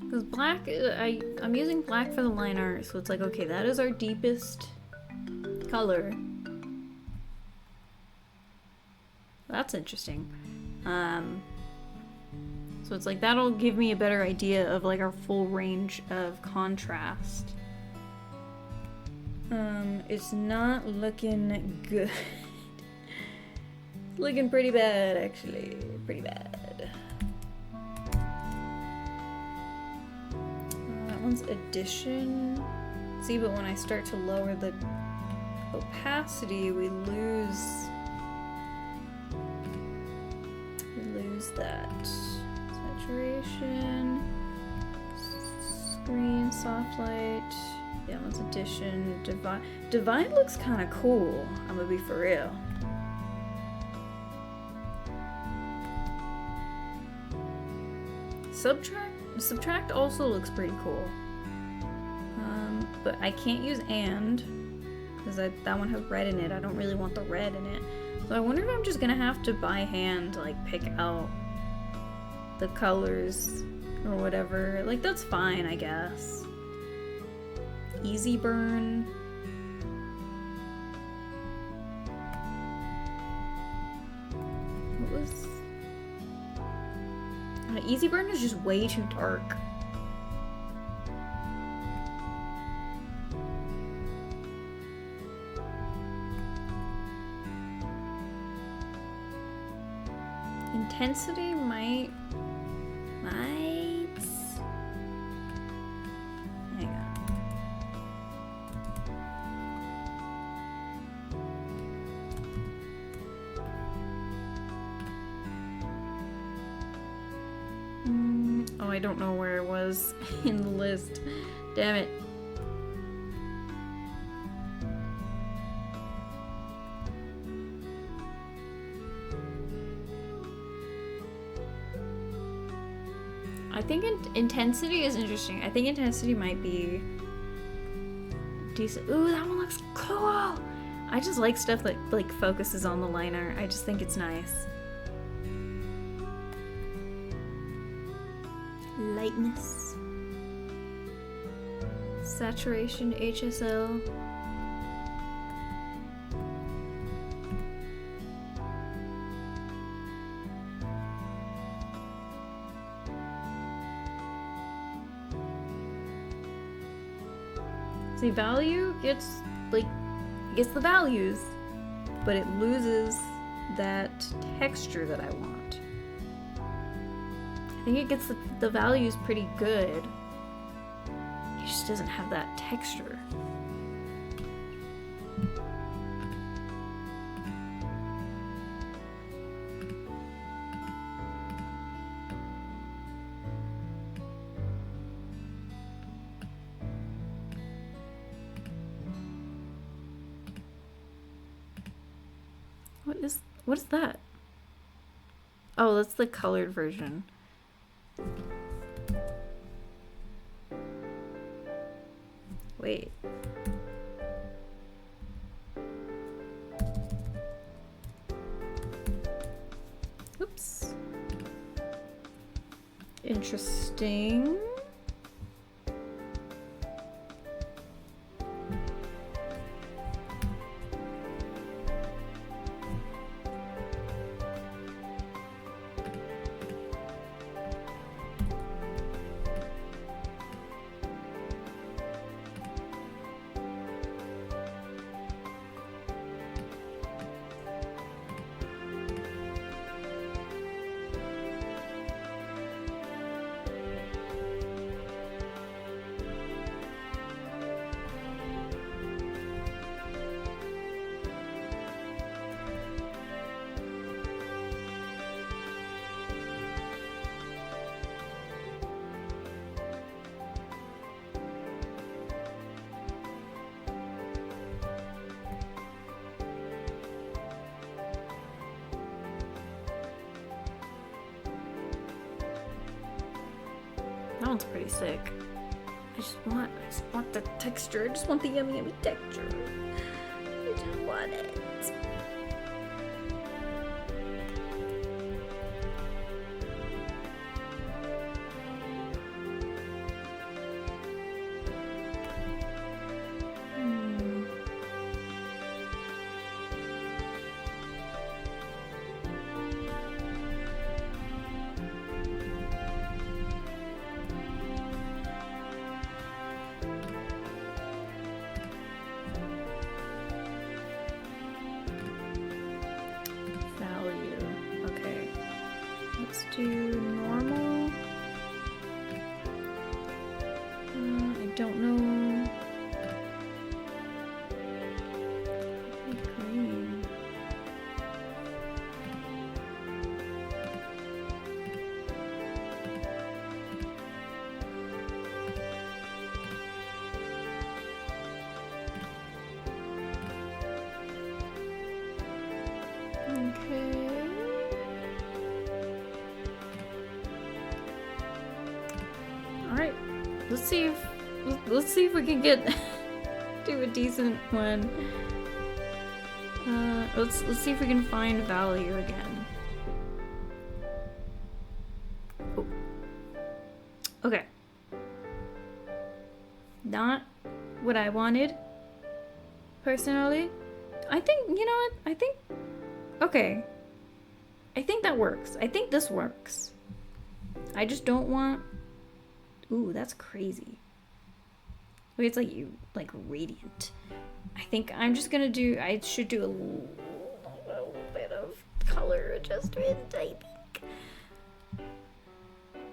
Because black, I'm using black for the liner, so it's like, okay, that is our deepest color. That's interesting. So it's like, that'll give me a better idea of like our full range of contrast. It's not looking good. Looking pretty bad, actually. Pretty bad. That one's addition. See, but when I start to lower the opacity, we lose that. Saturation. Screen, soft light. Yeah, one's addition. Divine looks kind of cool. I'm gonna be for real. Subtract also looks pretty cool. But I can't use and because that one has red in it. I don't really want the red in it. So I wonder if I'm just gonna have to by hand like pick out the colors or whatever. Like that's fine, I guess. Easy burn. What was... Easy burn is just way too dark. Intensity might... Hang on. Oh, I don't know where it was in the list. Damn it. I think intensity is interesting. I think intensity might be decent. Ooh, that one looks cool. I just like stuff that like focuses on the liner. I just think it's nice. Lightness. Saturation, HSL. See, value gets the values, but it loses that texture that I want. I think it gets the values pretty good. It just doesn't have that texture. What is that? Oh, that's the colored version. Wait. Oops. Interesting. one's pretty sick. I just want the texture. I just want the yummy yummy texture. I just want it. Do normal. I don't know. Green. Okay. Alright, let's see if we can get do a decent one. Let's see if we can find value again. Oh. Okay. Not what I wanted, personally. I think, you know what? Okay. I think that works. I think this works. I just don't want... Ooh, that's crazy. Wait, it's like radiant. I think I'm just gonna do, I should do a little bit of color adjustment, I think.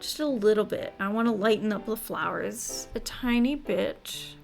Just a little bit. I want to lighten up the flowers a tiny bit.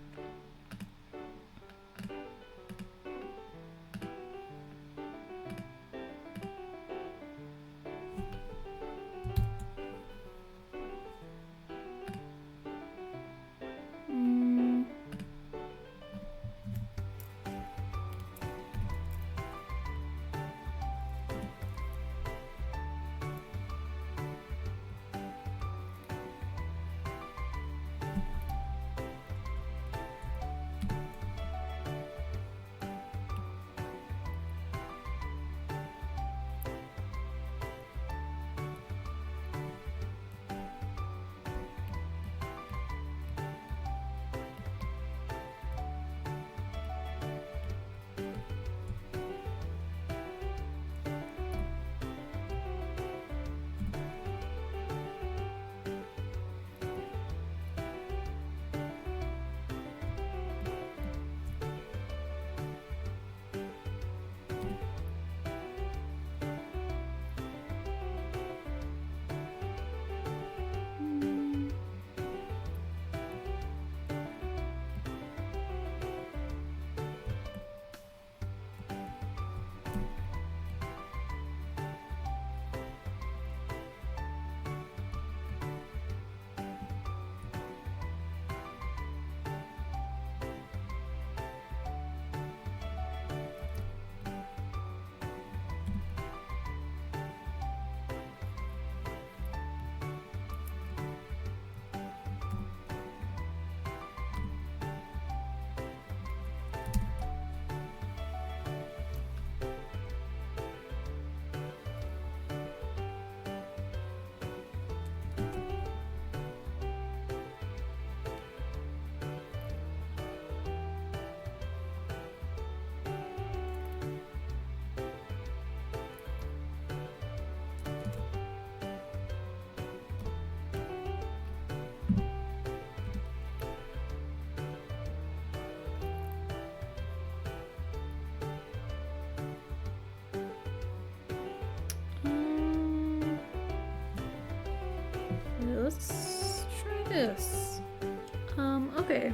Let's try this. Okay.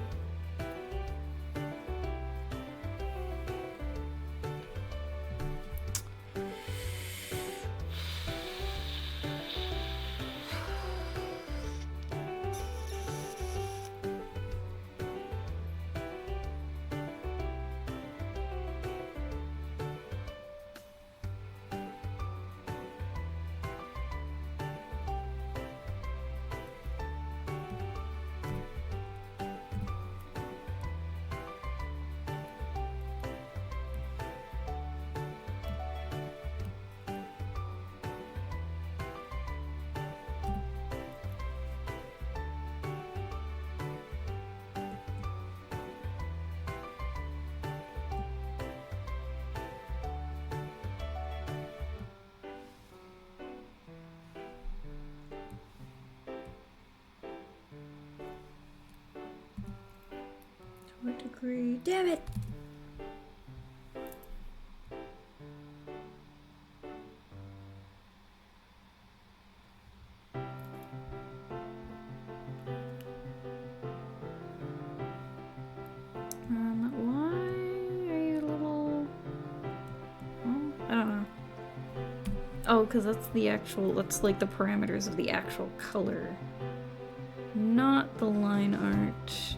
agree. Damn it! Why are you a little... Well, I don't know. Oh, because that's the actual, that's like the parameters of the actual color. Not the line art.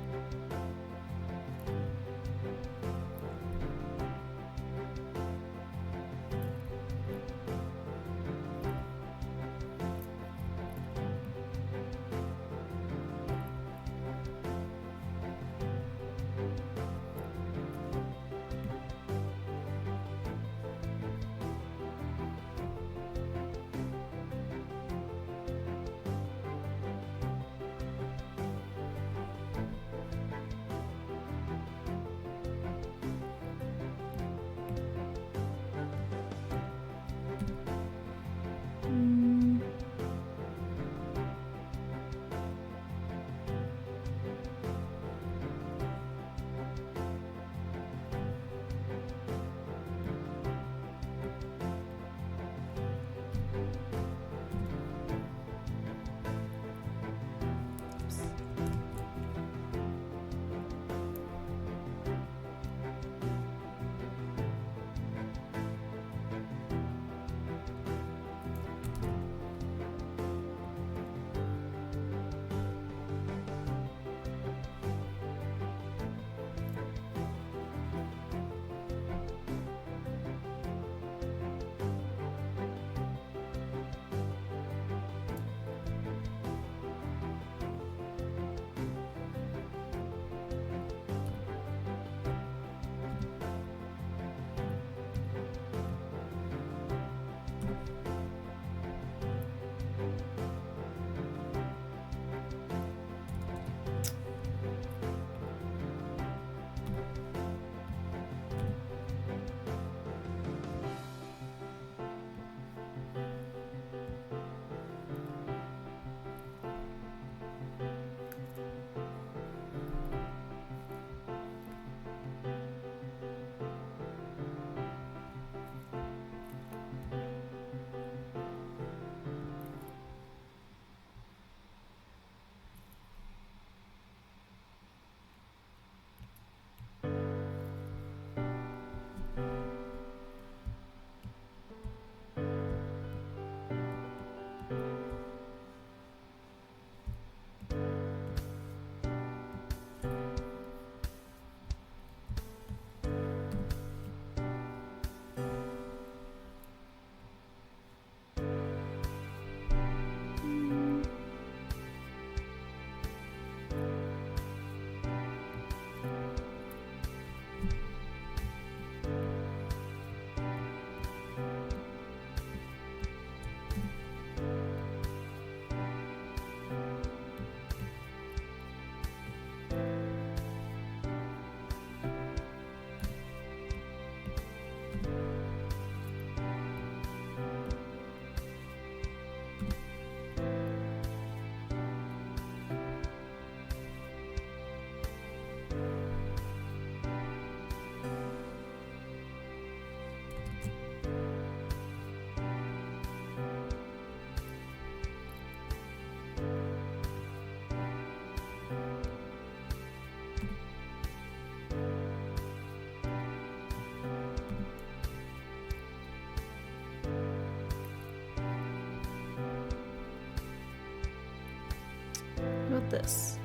What about this?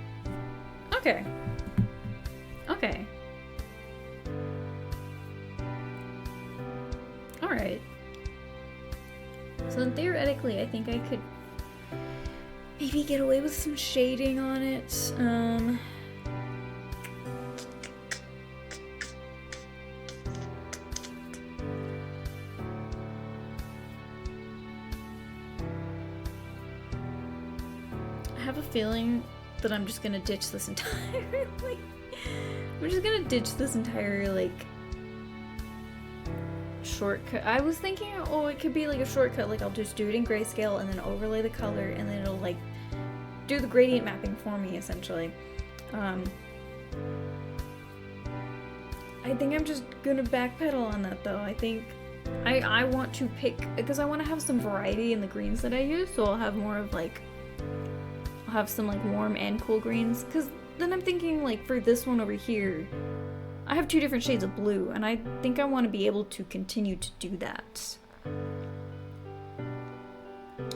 Okay. Okay. Alright. So then theoretically, I think I could maybe get away with some shading on it. I have a feeling that I'm just gonna ditch this entirely. I'm just gonna ditch this entire, like, shortcut. I was thinking, oh, it could be like a shortcut, like I'll just do it in grayscale and then overlay the color and then it'll like do the gradient mapping for me, essentially. I think I'm just gonna backpedal on that though. I think I want to pick, because I want to have some variety in the greens that I use, so I'll have more of like, I'll have some like warm and cool greens, because then I'm thinking like for this one over here, I have 2 different shades of blue, and I think I want to be able to continue to do that.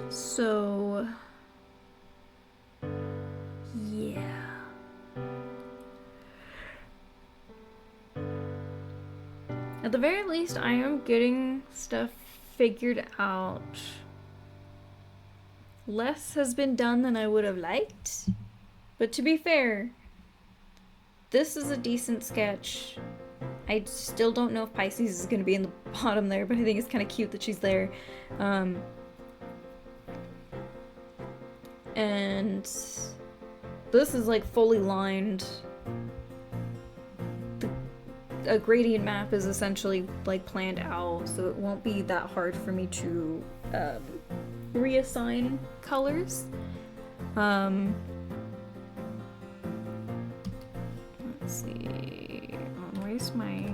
So, yeah. At the very least, I am getting stuff figured out. Less has been done than I would have liked, but to be fair, this is a decent sketch. I still don't know if Pisces is going to be in the bottom there, but I think it's kind of cute that she's there. And this is like fully lined. A gradient map is essentially like planned out, so it won't be that hard for me to reassign colors. Let's see. Where's my...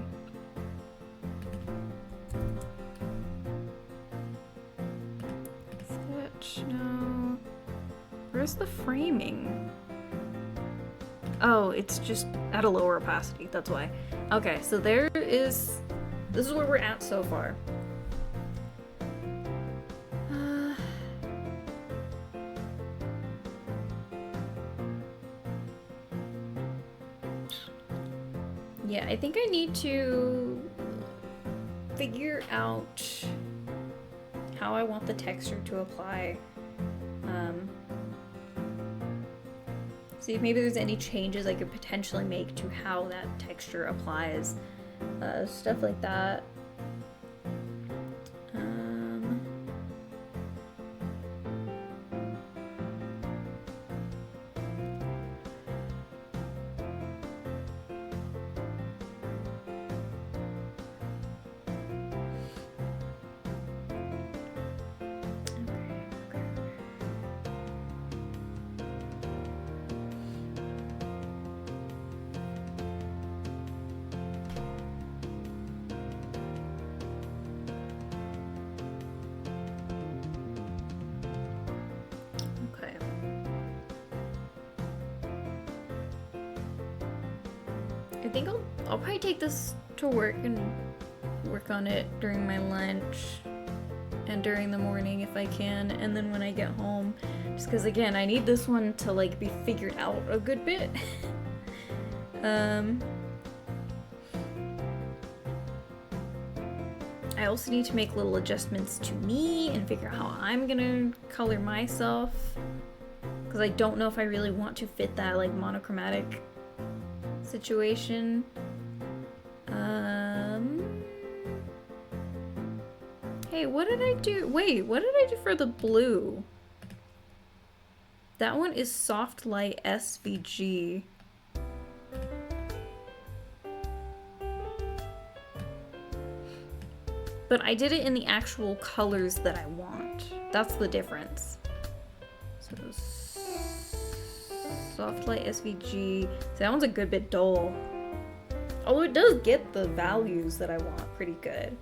sketch? No. Where's the framing? Oh, it's just at a lower opacity, that's why. Okay, so this is where we're at so far. Yeah, I think I need to figure out how I want the texture to apply. See if maybe there's any changes I could potentially make to how that texture applies. Stuff like that. I think I'll probably take this to work and work on it during my lunch and during the morning if I can, and then when I get home, just because again I need this one to like be figured out a good bit. I also need to make little adjustments to me and figure out how I'm gonna color myself, because I don't know if I really want to fit that like monochromatic situation. Hey, what did I do? Wait, what did I do for the blue? That one is Soft Light SVG. But I did it in the actual colors that I want. That's the difference. So Soft Light SVG. So that one's a good bit dull. Although it does get the values that I want pretty good.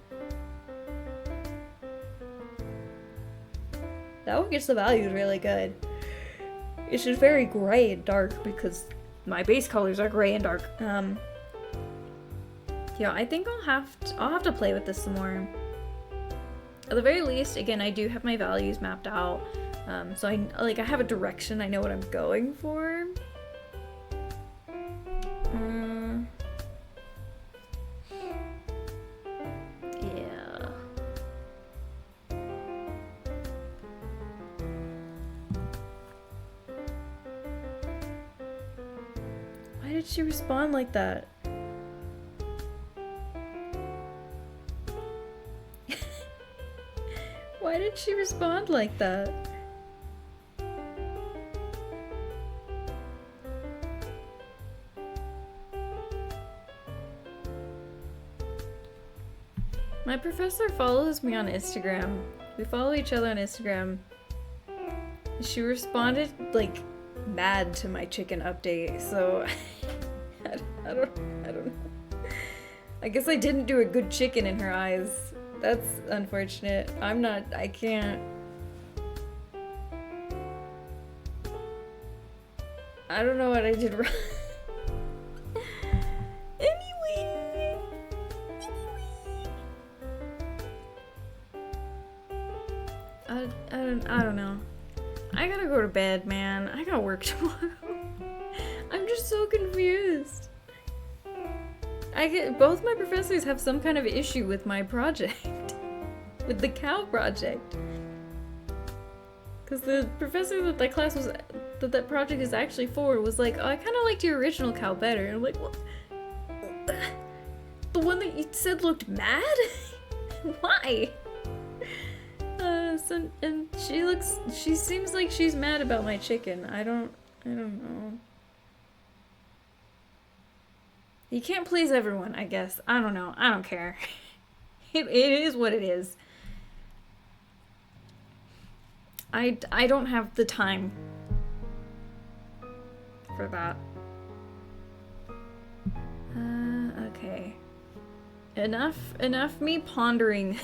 That one gets the values really good. It's just very gray and dark because my base colors are gray and dark. Yeah, I think I'll have to play with this some more. At the very least, again, I do have my values mapped out. So I have a direction, I know what I'm going for. Yeah. Why did she respond like that? Why did she respond like that? My professor follows me on Instagram. We follow each other on Instagram. She responded like mad to my chicken update, so I don't know. I guess I didn't do a good chicken in her eyes. That's unfortunate. I can't. I don't know what I did wrong. Anyway. I don't know. I gotta go to bed, man. I gotta work tomorrow. I'm just so confused. Both my professors have some kind of issue with my project. With the cow project. Because the professor that that project is actually for was like, oh, I kind of liked your original cow better. And I'm like, what? The one that you said looked mad? Why? And she seems like she's mad about my chicken. I don't know. You can't please everyone, I guess. I don't know. I don't care. It is what it is. I don't have the time for that. Okay. Enough me pondering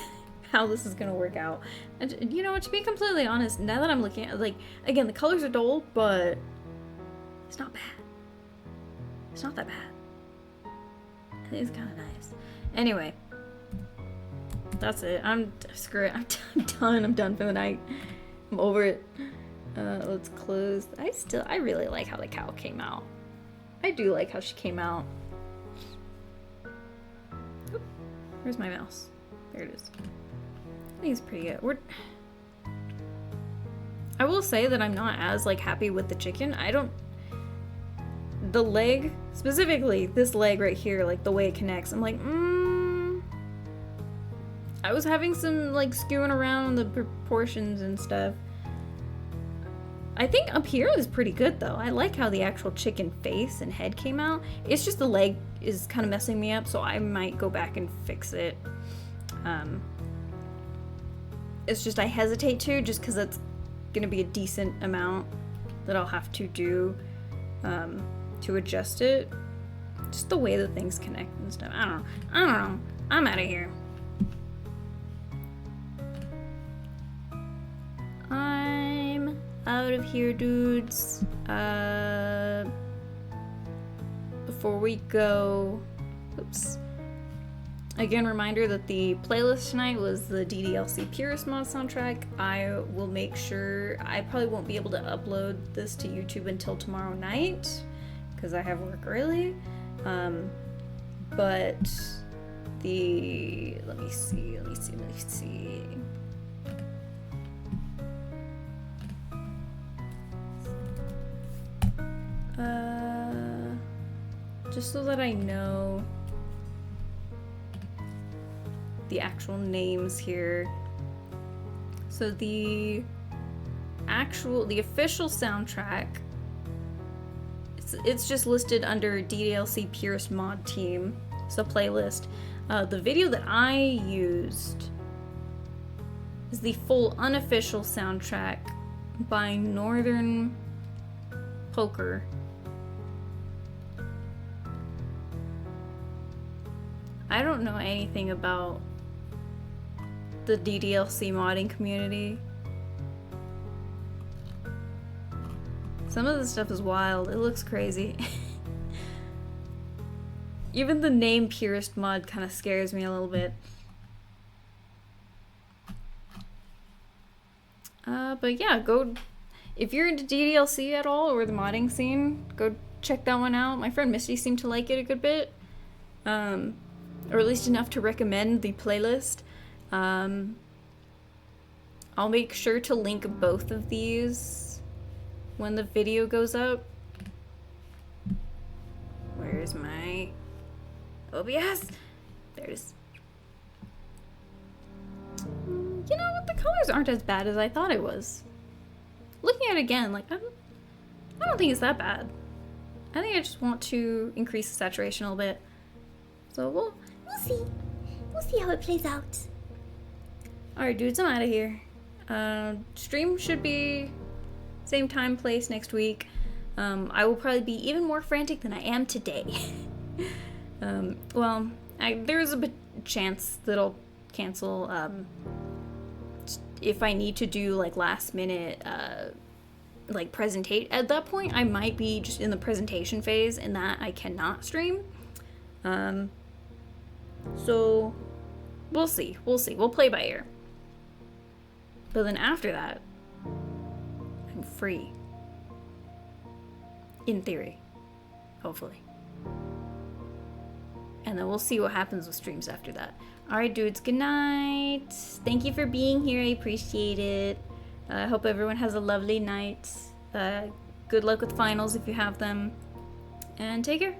how this is gonna work out. And you know, to be completely honest, now that I'm looking at, like, again, the colors are dull, but it's not bad. It's not that bad. I think it's kind of nice. Anyway, that's it. Screw it. I'm done. I'm done for the night. I'm over it. Let's close. I really like how the cow came out. I do like how she came out. Oop, where's my mouse? There it is. I think it's pretty good. I will say that I'm not as, like, happy with the chicken. The leg, specifically this leg right here, like the way it connects, I'm like, I was having some, like, skewing around the proportions and stuff. I think up here is pretty good, though. I like how the actual chicken face and head came out. It's just the leg is kind of messing me up, so I might go back and fix it. It's just I hesitate to, just because it's going to be a decent amount that I'll have to do to adjust it. Just the way the things connect and stuff. I don't know. I'm out of here. I'm out of here, dudes. Before we go, oops. Again, reminder that the playlist tonight was the DDLC Purist mod soundtrack. I will make sure, I probably won't be able to upload this to YouTube until tomorrow night, because I have work early. But let me see. Just so that I know the actual names here. So the official soundtrack, it's just listed under DDLC Purist mod team. So playlist. The video that I used is the full unofficial soundtrack by NorthrnPoakr. I don't know anything about the DDLC modding community. Some of the stuff is wild. It looks crazy. Even the name Purist mod kind of scares me a little bit. But yeah, go, if you're into DDLC at all or the modding scene, go check that one out. My friend Misty seemed to like it a good bit. Or at least enough to recommend the playlist. I'll make sure to link both of these when the video goes up. Where's my OBS? There it is. You know what? The colors aren't as bad as I thought it was. Looking at it again, like, I don't think it's that bad. I think I just want to increase the saturation a little bit. So we'll see. We'll see how it plays out. Alright, dudes, I'm out of here. Stream should be same time, place next week. I will probably be even more frantic than I am today. Well, There's a chance that I'll cancel if I need to do like last minute like presentate. At that point I might be just in the presentation phase and that I cannot stream. So we'll see. We'll play by ear. But then after that, I'm free. In theory. Hopefully. And then we'll see what happens with streams after that. Alright, dudes, good night. Thank you for being here. I appreciate it. I hope everyone has a lovely night. Good luck with finals if you have them. And take care.